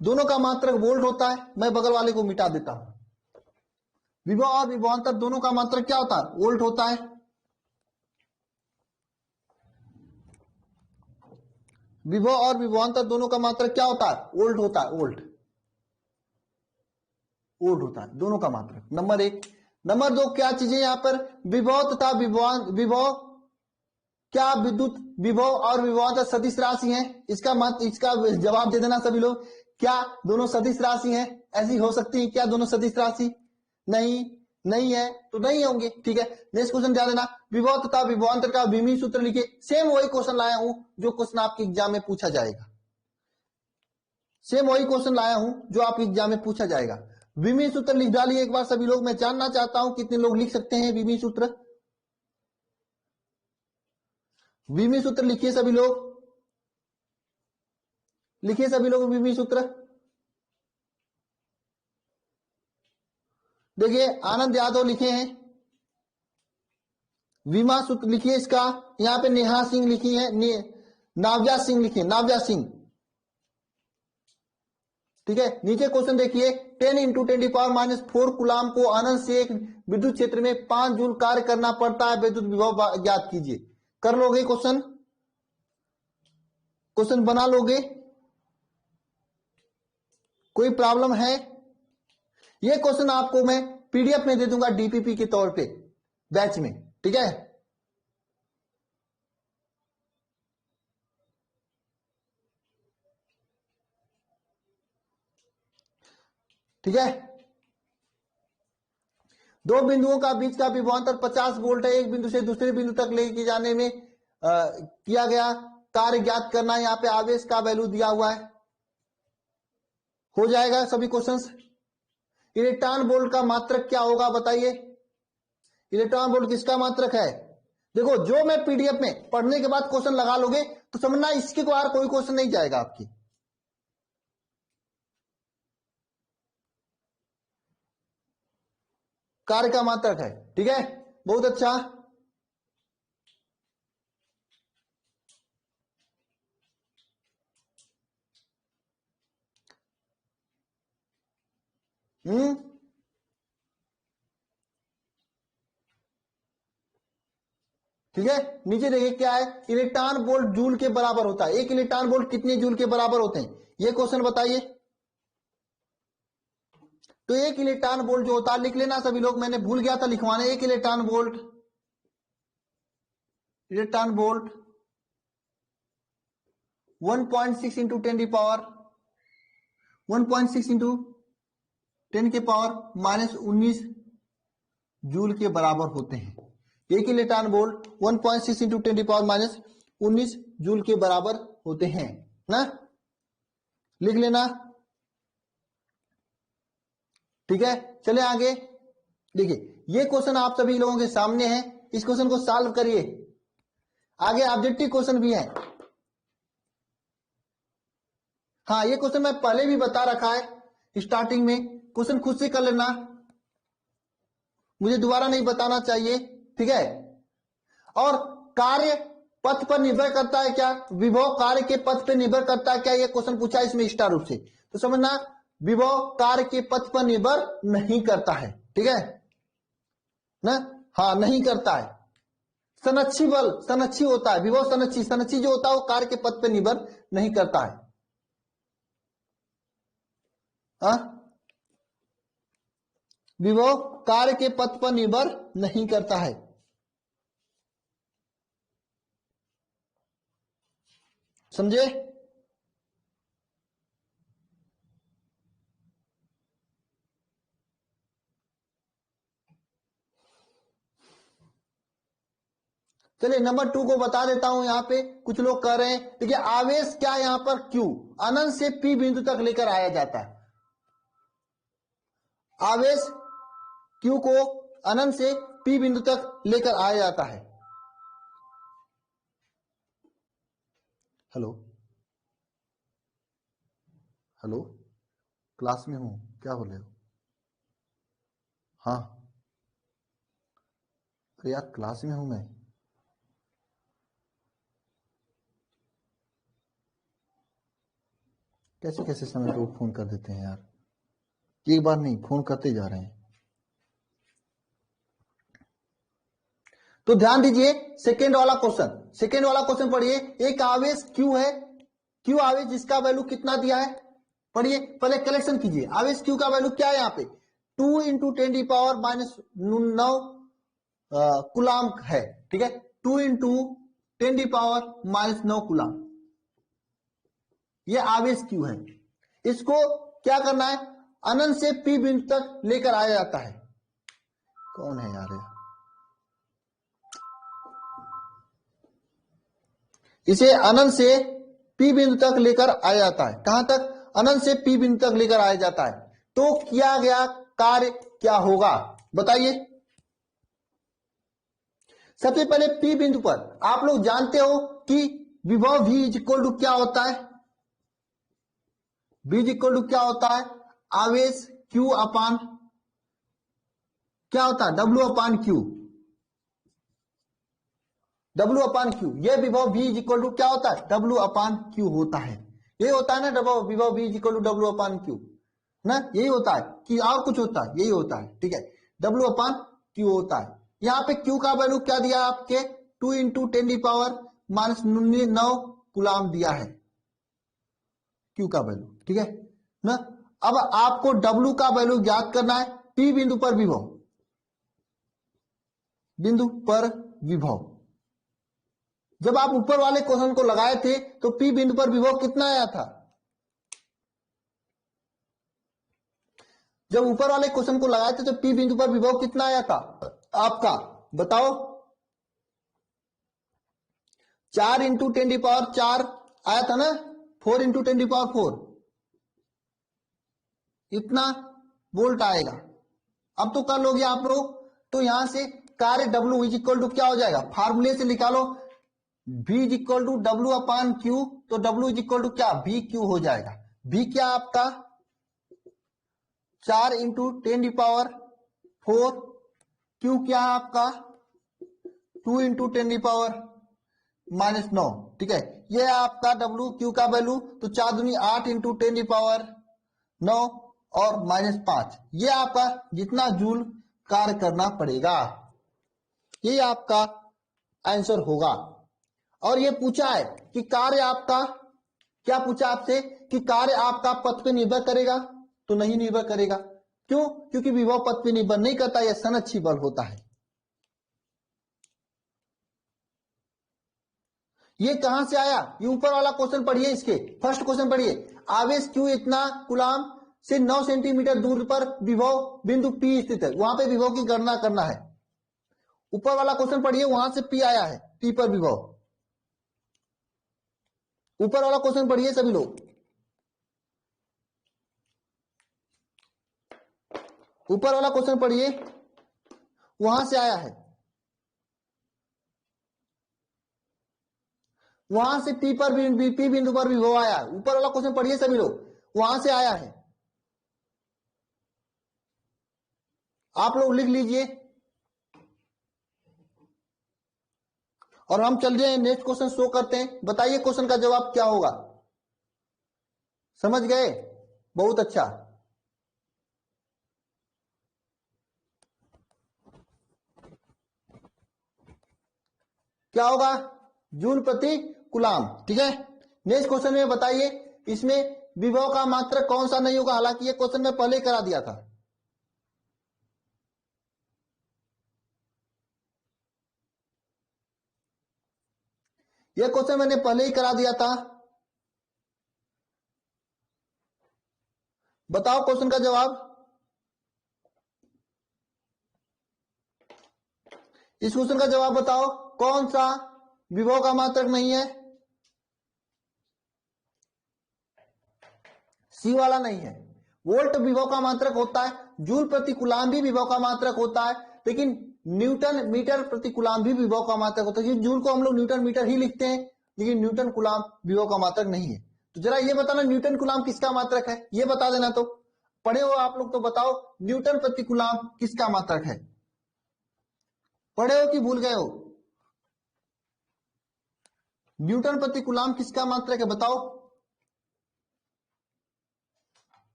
S1: दोनों का मात्रक वोल्ट होता है। मैं बगल वाले को मिटा देता हूं। विभव और विभवांतर दोनों का मात्रक क्या होता है? वोल्ट होता है। विभव और विभवांतर दोनों का मात्रक क्या होता है? वोल्ट होता है। वोल्ट वोल्ट होता है दोनों का मात्रक, नंबर एक। नंबर दो, क्या चीजें यहां पर? विभव तथा विभव, क्या विद्युत विभव और विभवांतर सदिश राशि हैं? इसका जवाब दे देना सभी लोग। क्या दोनों सदिश राशि हैं? ऐसी हो सकती है क्या दोनों सदिश राशि? नहीं, नहीं है तो नहीं होंगे। ठीक है, नेक्स्ट क्वेश्चन ध्यान देना। विभव तथा विभवांतर का विमीय सूत्र लिखिए। सेम वही क्वेश्चन लाया हूं जो क्वेश्चन आपके एग्जाम में पूछा जाएगा। सेम वही क्वेश्चन लाया हूं जो आपके एग्जाम में पूछा जाएगा। विमीय सूत्र लिख डालिए एक बार सभी लोग। मैं जानना चाहता हूं कितने लोग लिख सकते हैं विमीय सूत्र। विमीय सूत्र लिखिए सभी लोग, लिखिए सभी लोग विमीय सूत्र। देखिए, आनंद यादव लिखे हैं विमा सूत्र, लिखिए इसका। यहां पे नेहा सिंह लिखी है, नाव्या सिंह लिखिए, नाव्या सिंह। ठीक है, नीचे क्वेश्चन देखिए। 10 इंटू 10⁻⁴ कूलाम को अनंत से एक विद्युत क्षेत्र में 5 जूल कार्य करना पड़ता है, विद्युत विभव ज्ञात कीजिए। कर लोगे क्वेश्चन? क्वेश्चन बना लोगे? कोई प्रॉब्लम है? ये क्वेश्चन आपको मैं पीडीएफ में दे दूंगा डीपीपी के तौर पे बैच में। ठीक है, ठीक है। दो बिंदुओं का बीच का विभवांतर 50 वोल्ट है। एक बिंदु से दूसरे बिंदु तक लेके जाने में किया गया कार्य ज्ञात करना। यहाँ पे आवेश का वैल्यू दिया हुआ है। हो जाएगा सभी क्वेश्चंस। इलेक्ट्रॉन वोल्ट का मात्रक क्या होगा बताइए। इलेक्ट्रॉन वोल्ट किसका मात्रक है? देखो, जो मैं पीडीएफ में पढ़ने के बाद क्वेश्चन लगा लोगे तो समझना इसके द्वारा कोई क्वेश्चन नहीं जाएगा आपकी। कार्य का मात्रक है। ठीक है, बहुत अच्छा। हम्म, ठीक है। नीचे देखिए क्या है। इलेक्ट्रॉन वोल्ट जूल के बराबर होता है। एक इलेक्ट्रॉन वोल्ट कितने जूल के बराबर होते हैं? ये क्वेश्चन बताइए। तो एक इलेक्ट्रॉन वोल्ट जो होता है, लिख लेना सभी लोग, मैंने भूल गया था लिखवाने। एक electron volt, electron volt 1.6 into 1.6 into 10⁻⁻19 joule के बराबर होते हैं। एक इलेक्ट्रॉन वोल्ट 1.6 इंटू 10⁻⁻19 जूल के बराबर होते हैं ना, लिख लेना। ठीक है, चले आगे। देखिए, ये क्वेश्चन आप सभी लोगों के सामने है। इस क्वेश्चन को सॉल्व करिए। आगे ऑब्जेक्टिव क्वेश्चन भी है। हाँ, ये क्वेश्चन मैं पहले भी बता रखा है स्टार्टिंग में। क्वेश्चन खुद से कर लेना, मुझे दोबारा नहीं बताना चाहिए। ठीक है, और कार्य पथ पर निर्भर करता है क्या? विभव कार्य के पथ पर निर्भर करता है क्या? ये क्वेश्चन पूछा है इसमें स्टार रूप से, तो समझना विभव कार्य के पथ पर निर्भर नहीं करता है। ठीक है ना? हाँ, नहीं करता है। सनच्छी बल, सनच्छी होता है विभव, सनच्छी, सनच्छी जो होता है वो कार्य के पथ पर निर्भर नहीं करता है। हाँ, विभव कार्य के पथ पर निर्भर नहीं करता है। समझे? चलिए नंबर 2 को बता देता हूं। यहां पे कुछ लोग कह रहे हैं, देखिए आवेश क्या यहां पर Q अनंत से P बिंदु तक लेकर आया जाता है। आवेश Q को अनंत से P बिंदु तक लेकर आया जाता है। हेलो हेलो, क्लास में हूं, क्या बोल रहे हो? हाँ, अरे यार क्लास में हूं मैं। कैसे कैसे समय पे फोन कर देते हैं यार, एक बार नहीं फोन करते जा रहे हैं। तो ध्यान दीजिए सेकेंड वाला क्वेश्चन पढ़िए। एक आवेश Q है, Q आवेश जिसका वैल्यू कितना दिया है, पढ़िए पहले कलेक्शन कीजिए। आवेश Q का वैल्यू क्या है यहाँ पे, 2 इंटू 10⁻⁹ कुलाम है, ठीक है। 2 इंटू 10⁻⁹ कुलाम, ये आवेश Q है। इसको क्या करना है, अनंत से P बिंदु तक लेकर आया जाता है। कौन है यार, इसे अनंत से P बिंदु तक लेकर आया जाता है। कहां तक, अनंत से P बिंदु तक लेकर आया जाता है। तो किया गया कार्य क्या होगा बताइए। सबसे पहले P बिंदु पर आप लोग जानते हो कि विभव V इज इक्वल टू क्या होता है, V इज इक्वल टू क्या होता है, आवेश Q अपान क्या होता है, W upon Q। W upon Q, यह विभव V इज इक्वल टू क्या होता है, W अपान Q होता है। यही होता है ना, विभव V is equal to W upon Q ना, यही होता है कि और कुछ होता है, यही होता है, ठीक है। W अपान Q होता है। यहाँ पे Q का वैल्यू क्या दिया आपके, 2 इंटू 10⁻⁹ कुलाम दिया है Q का वैल्यू, ठीक है ना। अब आपको W का वैल्यू ज्ञात करना है, P बिंदु पर विभव। जब आप ऊपर वाले क्वेश्चन को लगाए थे तो P बिंदु पर विभव कितना आया था, जब ऊपर वाले क्वेश्चन को लगाए थे तो P बिंदु पर विभव कितना आया था आपका, बताओ। 4 इंटू 10⁻⁴ आया था ना, 4 इंटू 10⁻⁴, इतना वोल्ट आएगा। अब तो कर लोगे आप लोग, तो यहां से कार्य W इज इक्वल टू क्या हो जाएगा, फार्मूले से निकालो, V is equal to W upon Q, तो W इज इक्वल टू क्या, VQ हो जाएगा। V क्या आपका 4 इंटू 10⁻⁴, Q क्या है आपका 2 इंटू 10⁻⁹, ठीक है। ये आपका W Q का वैल्यू, तो 4 दूनी 8 इंटू 10⁻⁹ और -5, ये आपका जितना जूल कार्य करना पड़ेगा, ये आपका आंसर होगा। और ये पूछा है कि कार्य आपका, क्या पूछा आपसे कि कार्य आपका पथ पे निर्भर करेगा, तो नहीं निर्भर करेगा। क्यों, क्योंकि विभव पथ पे निर्भर नहीं करता, यह संरक्षी बल होता है। ये कहां से आया, ये ऊपर वाला क्वेश्चन पढ़िए, इसके फर्स्ट क्वेश्चन पढ़िए। आवेश Q इतना कुलाम से 9 सेंटीमीटर दूर पर विभव बिंदु P स्थित है, वहां पे विभव की गणना करना है। ऊपर वाला क्वेश्चन पढ़िए, वहां से P आया है, P पर विभव। ऊपर वाला क्वेश्चन पढ़िए सभी लोग, ऊपर वाला क्वेश्चन पढ़िए, वहां से आया है, वहां से P बिंदु पर विभव आया है। ऊपर वाला क्वेश्चन पढ़िए सभी लोग, वहां से आया है, आप लोग लिख लीजिए। और हम चल रहे हैं नेक्स्ट क्वेश्चन शो करते हैं। बताइए क्वेश्चन का जवाब क्या होगा, समझ गए, बहुत अच्छा। क्या होगा, जूल प्रति कुलाम, ठीक है। नेक्स्ट क्वेश्चन में बताइए, इसमें विभव का मात्रक कौन सा नहीं होगा, हालांकि ये क्वेश्चन मैं पहले ही करा दिया था। यह क्वेश्चन मैंने पहले ही करा दिया था। बताओ क्वेश्चन का जवाब, इस क्वेश्चन का जवाब बताओ। कौन सा विभव का मात्रक नहीं है? सी वाला नहीं है। वोल्ट विभव का मात्रक होता है, जूल प्रति कूलाम भी विभव का मात्रक होता है, लेकिन न्यूटन मीटर प्रति कूलाम भी विभव का मात्रक होता है। जूल को हम लोग न्यूटन मीटर ही लिखते हैं, लेकिन न्यूटन कूलाम विभव का मात्रक नहीं है। तो जरा ये बताना न्यूटन कूलाम किसका मात्रक है, ये बता देना। तो पढ़े हो आप लोग, तो बताओ न्यूटन प्रति कूलाम किसका मात्रक है? पढ़े हो कि भूल गए हो? न्यूटन प्रति कूलाम किसका मात्रक है, बताओ।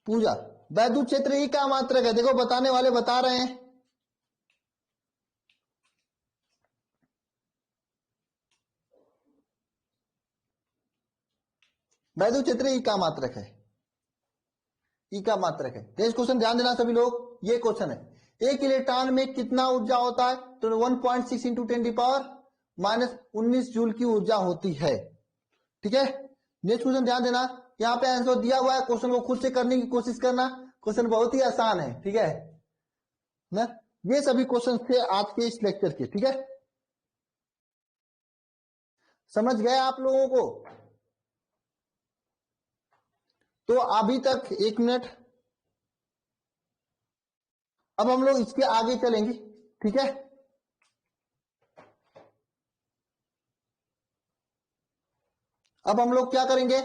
S1: पूजा, वैद्युत क्षेत्र ई का मात्रक है। देखो बताने वाले बता रहे हैं, वैद्युत क्षेत्र ई का मात्रक है, ई का मात्रक है। नेक्स्ट क्वेश्चन ध्यान देना सभी लोग, ये क्वेश्चन है, एक इलेक्ट्रॉन में कितना ऊर्जा होता है? तो 1.6 इंटू 10⁻⁻19 जूल की ऊर्जा होती है। ठीक है, नेक्स्ट क्वेश्चन ध्यान देना, यहाँ पे आंसर दिया हुआ है, क्वेश्चन को खुद से करने की कोशिश करना। क्वेश्चन बहुत ही आसान है, ठीक है ना। ये सभी क्वेश्चन थे आज के इस लेक्चर के, ठीक है, समझ गए आप लोगों को? तो अभी तक 1 मिनट, अब हम लोग इसके आगे चलेंगे, ठीक है। अब हम लोग क्या करेंगे,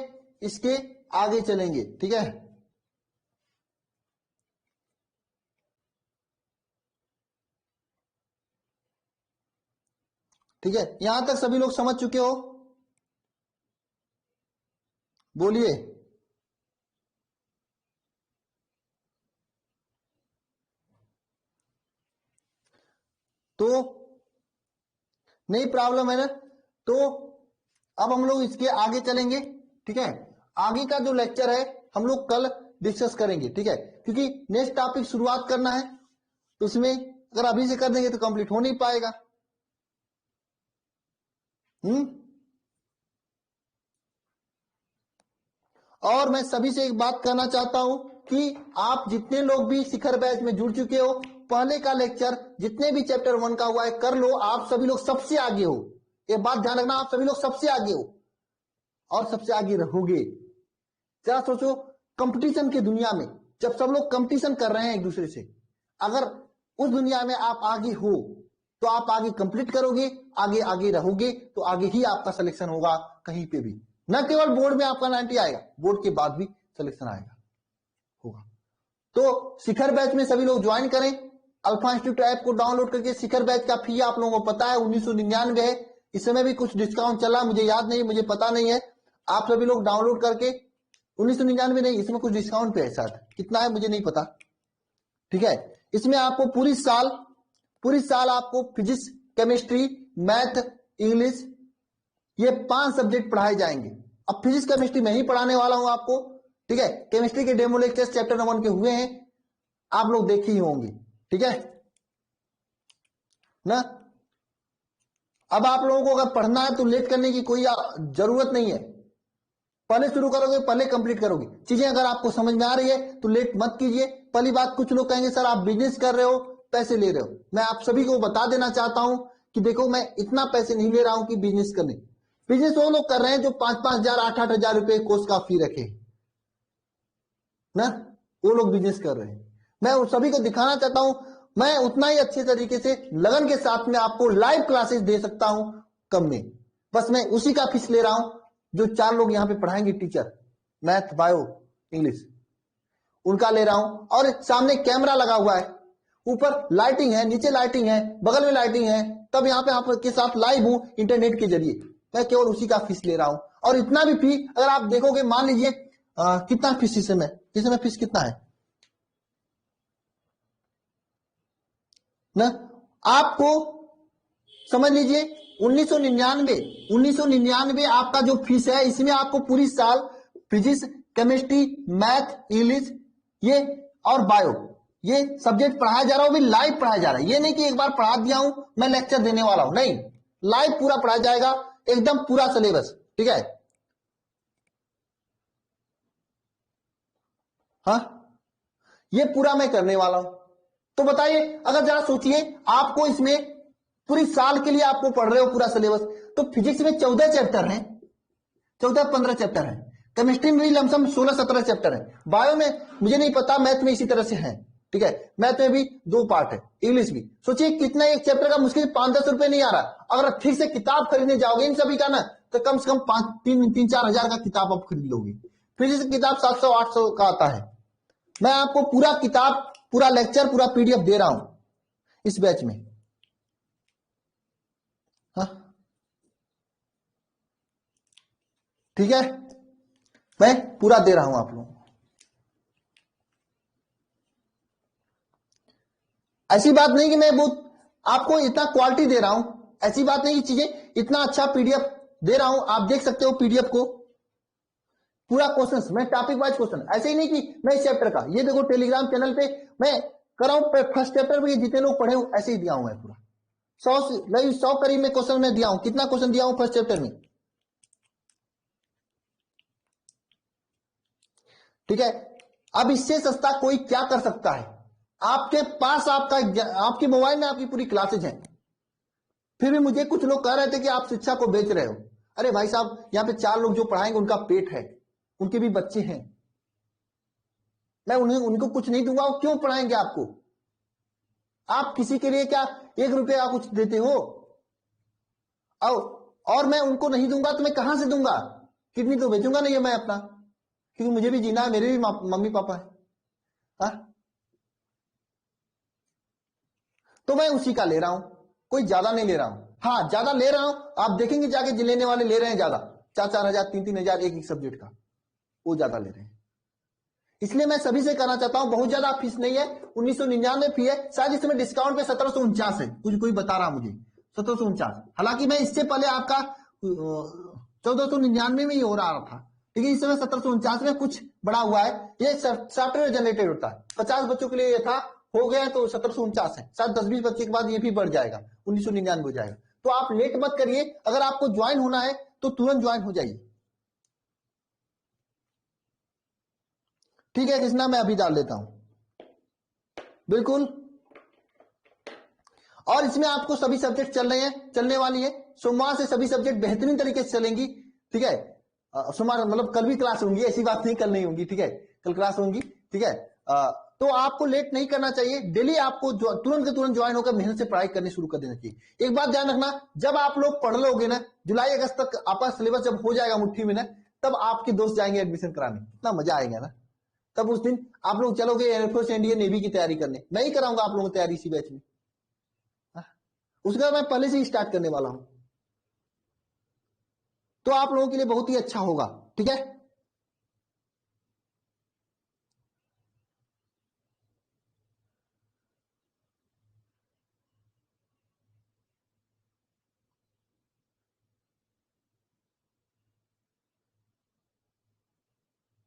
S1: इसके आगे चलेंगे, ठीक है। ठीक है, यहां तक सभी लोग समझ चुके हो? बोलिए। तो नहीं प्रॉब्लम है ना। तो अब हम लोग इसके आगे चलेंगे, ठीक है। आगे का जो लेक्चर है हम लोग कल डिस्कस करेंगे, ठीक है, क्योंकि नेक्स्ट टॉपिक शुरुआत करना है, तो उसमें अगर अभी से कर देंगे तो कंप्लीट हो नहीं पाएगा। और मैं सभी से एक बात करना चाहता हूं कि आप जितने लोग भी शिखर बैच में जुड़ चुके हो, पहले का लेक्चर जितने भी चैप्टर 1 का हुआ है कर लो। आप सभी लोग सबसे आगे हो, ये बात ध्यान रखना, आप सभी लोग सबसे आगे हो और सबसे आगे रहोगे। जरा सोचो, कंपटीशन की दुनिया में जब सब लोग कंपटीशन कर रहे हैं एक दूसरे से, अगर उस दुनिया में आप आगे हो तो आप आगे कंप्लीट करोगे, आगे आगे रहोगे, तो आगे ही आपका सिलेक्शन होगा कहीं पे भी। न केवल बोर्ड में आपका 90 आएगा, बोर्ड के बाद भी सिलेक्शन आएगा होगा। तो शिखर बैच में सभी लोग ज्वाइन करें। अल्फा इंस्टीट्यूट ऐप को डाउनलोड करके, शिखर बैच का फी आप लोगों को पता है 1999 है। इस समय भी कुछ डिस्काउंट चला, मुझे याद नहीं, मुझे पता नहीं है। आप सभी लोग डाउनलोड करके, 1999 नहीं, इसमें कुछ डिस्काउंट पे है शायद, कितना है मुझे नहीं पता, ठीक है। इसमें आपको पूरी साल आपको फिजिक्स, केमिस्ट्री, मैथ, इंग्लिश, ये 5 सब्जेक्ट पढ़ाए जाएंगे। अब फिजिक्स केमिस्ट्री में ही पढ़ाने वाला हूं आपको, ठीक है। केमिस्ट्री के डेमो लेक्चर्स चैप्टर नंबर 1 के हुए हैं, आप लोग देखे ही होंगे, ठीक है ना। अब आप लोगों को अगर पढ़ना है तो लेट करने की कोई जरूरत नहीं है, पहले शुरू करोगे पहले कंप्लीट करोगे। चीजें अगर आपको समझ में आ रही है तो लेट मत कीजिए। पहली बात, कुछ लोग कहेंगे सर आप बिजनेस कर रहे हो, पैसे ले रहे हो। मैं आप सभी को बता देना चाहता हूं कि देखो, मैं इतना पैसे नहीं ले रहा हूं कि बिजनेस करने। बिजनेस वो लोग कर रहे हैं जो 5-5 हजार 8-8 हजार रुपए कोर्स का फी रखे ना, वो लोग बिजनेस कर रहे हैं। मैं उन सभी को दिखाना चाहता हूं, मैं उतना ही अच्छे तरीके से लगन के साथ में आपको लाइव क्लासेस दे सकता हूं कम में। बस मैं उसी का फीस ले रहा हूं जो 4 लोग यहां पे पढ़ाएंगे, टीचर, मैथ, बायो, इंग्लिश, उनका ले रहा हूं। और सामने कैमरा लगा हुआ है, ऊपर लाइटिंग है, नीचे लाइटिंग है, बगल में लाइटिंग है, तब यहाँ पे आपके साथ लाइव हूं इंटरनेट के जरिए। मैं केवल उसी का फीस ले रहा हूं। और इतना भी फी अगर आप देखोगे, मान लीजिए कितना फीस इस समय फीस कितना है ना, आपको समझ लीजिए 1999 आपका जो फीस है, इसमें आपको पूरी साल फिजिक्स, केमिस्ट्री, मैथ, इंग्लिश, ये और बायो, ये सब्जेक्ट पढ़ाया जा रहा है, वो भी लाइव पढ़ाया जा रहा है। ये नहीं कि एक बार पढ़ा दिया हूं मैं लेक्चर देने वाला हूं, नहीं, लाइव पूरा पढ़ाया जाएगा, एकदम पूरा सिलेबस, ठीक है। हाँ, ये पूरा मैं करने वाला हूं। तो बताइए, अगर जरा सोचिए, आपको इसमें पूरी साल के लिए आपको पढ़ रहे हो पूरा सिलेबस। तो फिजिक्स में 14 चैप्टर हैं, 14-15 चैप्टर हैं। केमिस्ट्री में भी लमसम 16-17 चैप्टर है। बायो में मुझे नहीं पता, मैथ में इसी तरह से है। ठीक है, मैथ में भी 2 पार्ट है, इंग्लिश भी। सोचिए कितना एक चैप्टर का मुश्किल 5-10 रुपए नहीं आ रहा। अगर ठीक से किताब खरीदने जाओगे इन सभी का ना, तो कम से कम 3-4 हजार का किताब आप खरीद लोगे। फिजिक्स की किताब 700-800 का आता है। मैं आपको पूरा किताब, पूरा लेक्चर, पूरा पीडीएफ दे रहा हूं इस बैच में। हाँ ठीक है, मैं पूरा दे रहा हूं आप लोगों को। ऐसी बात नहीं कि मैं बहुत आपको इतना क्वालिटी दे रहा हूं, ऐसी बात नहीं कि चीजें इतना अच्छा पीडीएफ दे रहा हूं। आप देख सकते हो पीडीएफ को, पूरा क्वेश्चंस, मैं टॉपिक वाइज क्वेश्चन, ऐसे ही नहीं कि मैं इस चैप्टर का, ये देखो टेलीग्राम चैनल पे मैं कर रहा हूं फर्स्ट चैप्टर में जितने लोग पढ़े हो ऐसे ही दिया हूं मैं पूरा 100 करीब में क्वेश्चन में दिया हूं। कितना क्वेश्चन दिया हूं फर्स्ट चैप्टर में? ठीक है, अब इससे सस्ता कोई क्या कर सकता है? आपके पास आपके मोबाइल में आपकी पूरी क्लासेज हैं, फिर भी मुझे कुछ लोग कह रहे थे कि आप शिक्षा को बेच रहे हो। अरे भाई साहब, यहाँ पे 4 लोग जो पढ़ाएंगे उनका पेट है, उनके भी बच्चे हैं। मैं उनको कुछ नहीं दूंगा, वो क्यों पढ़ाएंगे आपको? आप किसी के लिए क्या 1 रुपया कुछ देते हो? और मैं उनको नहीं दूंगा तो मैं कहां से दूंगा? किडनी तो बेचूंगा नहीं है मैं अपना, क्योंकि मुझे भी जीना है, मेरे भी मम्मी पापा है। हाँ? तो मैं उसी का ले रहा हूं, कोई ज्यादा नहीं ले रहा हूं। हाँ, ज्यादा ले रहा हूं, आप देखेंगे जाके जो लेने वाले ले रहे हैं ज्यादा, 4-4 हजार 3-3 हजार एक सब्जेक्ट का, वो ज्यादा ले रहे हैं। इसलिए मैं सभी से कहना चाहता हूं, बहुत ज्यादा फीस नहीं है, 1999 फी है, शायद इसमें डिस्काउंट पे 1749 है, कुछ कोई बता रहा मुझे 1749। हालांकि मैं इससे पहले आपका 1499 में ही हो रहा था, लेकिन इस समय 1749 में कुछ बड़ा हुआ है। ये सॉफ्टवेयर जनरेटेड होता है, 50 बच्चों के लिए ये था, हो गया तो 1749 है, शायद 10-20 बच्चे के बाद ये भी बढ़ जाएगा, 1999 हो जाएगा। तो आप लेट मत करिए, अगर आपको ज्वाइन होना है तो तुरंत ज्वाइन हो जाइए। ठीक है कृष्णा, मैं अभी डाल देता हूं, बिल्कुल। और इसमें आपको सभी सब्जेक्ट चल रहे हैं, चलने वाली है। सोमवार से सभी सब्जेक्ट बेहतरीन तरीके से चलेंगी। ठीक है, सोमवार मतलब कल भी क्लास होंगी, ऐसी बात नहीं कल नहीं होंगी। ठीक है, कल क्लास होंगी। ठीक है, तो आपको लेट नहीं करना चाहिए, डेली आपको तुरंत के तुरंत ज्वाइन होकर मेहनत से पढ़ाई करनी शुरू कर देना चाहिए। एक बात ध्यान रखना, जब आप लोग पढ़ लोगे ना, जुलाई अगस्त तक आपका सिलेबस जब हो जाएगा मुट्ठी में ना, तब आपके दोस्त जाएंगे एडमिशन कराने, इतना मजा आएगा ना। तब उस दिन आप लोग चलोगे एयरफोर्स इंडियन नेवी की तैयारी करने, मैं ही कराऊंगा आप लोगों की तैयारी इसी बैच में। उसका मैं पहले से ही स्टार्ट करने वाला हूं, तो आप लोगों के लिए बहुत ही अच्छा होगा। ठीक है,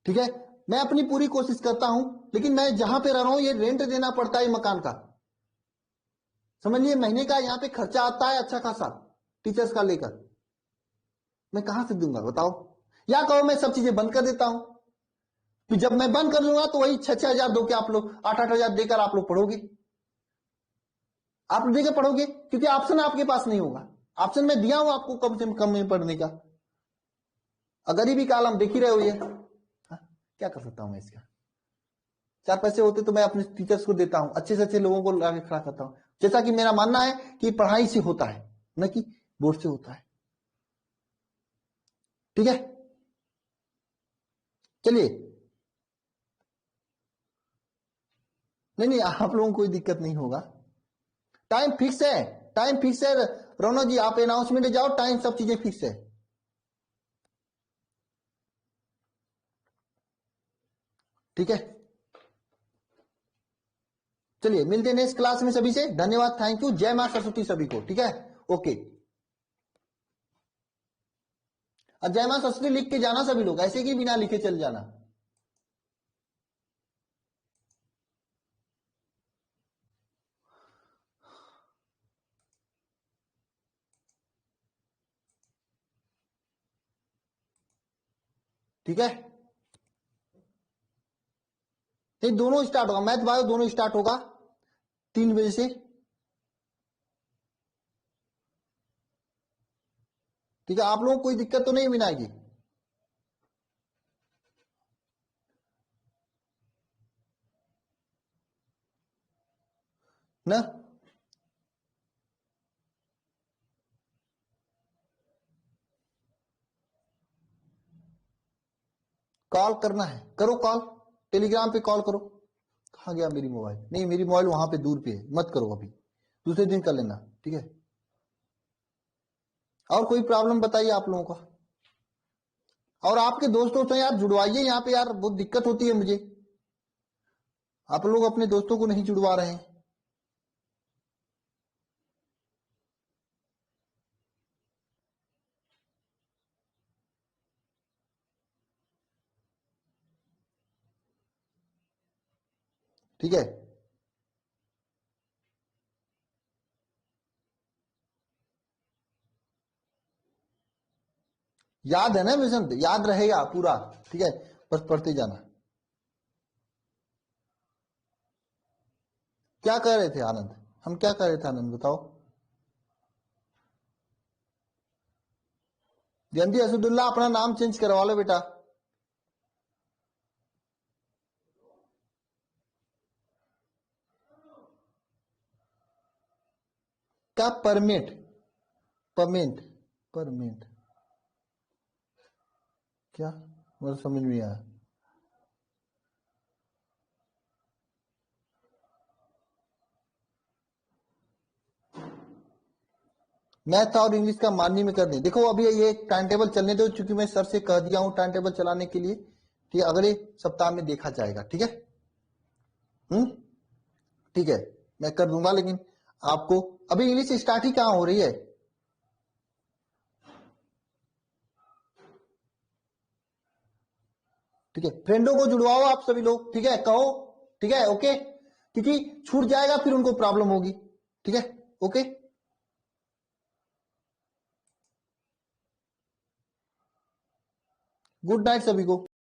S1: ठीक है, मैं अपनी पूरी कोशिश करता हूं, लेकिन मैं जहां पे रह रहा हूं ये रेंट देना पड़ता है मकान का, समझिए महीने का यहाँ पे खर्चा आता है अच्छा खासा, टीचर्स का लेकर। मैं कहां से दूंगा बताओ? या कहो मैं सब चीजें बंद कर देता हूं, फिर जब मैं बंद कर दूंगा तो वही 6-6 हजार दो के आप लोग 8-8 हजार देकर आप लोग पढ़ोगे, आप देकर पढ़ोगे, क्योंकि ऑप्शन आपके पास नहीं होगा। ऑप्शन में दिया हूं आपको कम से कम में पढ़ने का, गरीबी काल हम देख ही रहे हो ये। हाँ, क्या कर सकता हूं मैं इसका? 4 पैसे होते तो मैं अपने टीचर्स को देता हूं, अच्छे से अच्छे लोगों को लाके खड़ा करता हूं, जैसा कि मेरा मानना है कि पढ़ाई से होता है, न कि बोर्ड से होता है। ठीक है, चलिए। नहीं नहीं, आप लोगों को कोई दिक्कत नहीं होगा, टाइम फिक्स है, टाइम फिक्स है। रोनो जी आप अनाउंसमेंट जाओ, टाइम सब चीजें फिक्स है। ठीक है, चलिए मिलते हैं नेक्स्ट क्लास में सभी से। धन्यवाद, थैंक यू, जय मां सरस्वती सभी को। ठीक है, ओके। और जय मां सरस्वती लिख के जाना सभी लोग, ऐसे कि बिना लिखे चल जाना। ठीक है, ये दोनों स्टार्ट होगा, मैथ बायो दोनों स्टार्ट होगा 3 बजे से। ठीक है, आप लोगों को कोई दिक्कत तो नहीं मिलेगी ना? कॉल करना है, करो कॉल, टेलीग्राम पे कॉल करो। कहाँ गया मेरी मोबाइल? नहीं, मेरी मोबाइल वहां पे दूर पे है, मत करो अभी, दूसरे दिन कर लेना, ठीक है। और कोई प्रॉब्लम बताइए आप लोगों का, और आपके दोस्तों से यार जुड़वाइए, यहाँ पे यार बहुत दिक्कत होती है मुझे, आप लोग अपने दोस्तों को नहीं जुड़वा रहे हैं। ठीक है, याद है ना विजन, याद रहेगा पूरा, ठीक है, बस पढ़ते जाना। क्या कह रहे थे आनंद, हम क्या कह रहे थे आनंद, बताओ। जयंती असदुल्ला, अपना नाम चेंज करवा लो बेटा। क्या परमिट, परमिट, परमिट क्या, मुझे समझ में आया। मैथ और इंग्लिश का माननी में कर दें। देखो अभी ये टाइम टेबल चलने दो, चूंकि मैं सर से कह दिया हूं टाइम टेबल चलाने के लिए, ठीक है, अगले सप्ताह में देखा जाएगा, ठीक है। हम्म, ठीक है, मैं कर दूंगा, लेकिन आपको अभी इंग्लिश स्टार्ट ही कहाँ हो रही है। ठीक है, फ्रेंडों को जुड़वाओ आप सभी लोग, ठीक है, कहो, ठीक है, ओके, क्योंकि छूट जाएगा फिर उनको प्रॉब्लम होगी, ठीक है, ओके। गुड नाइट सभी को।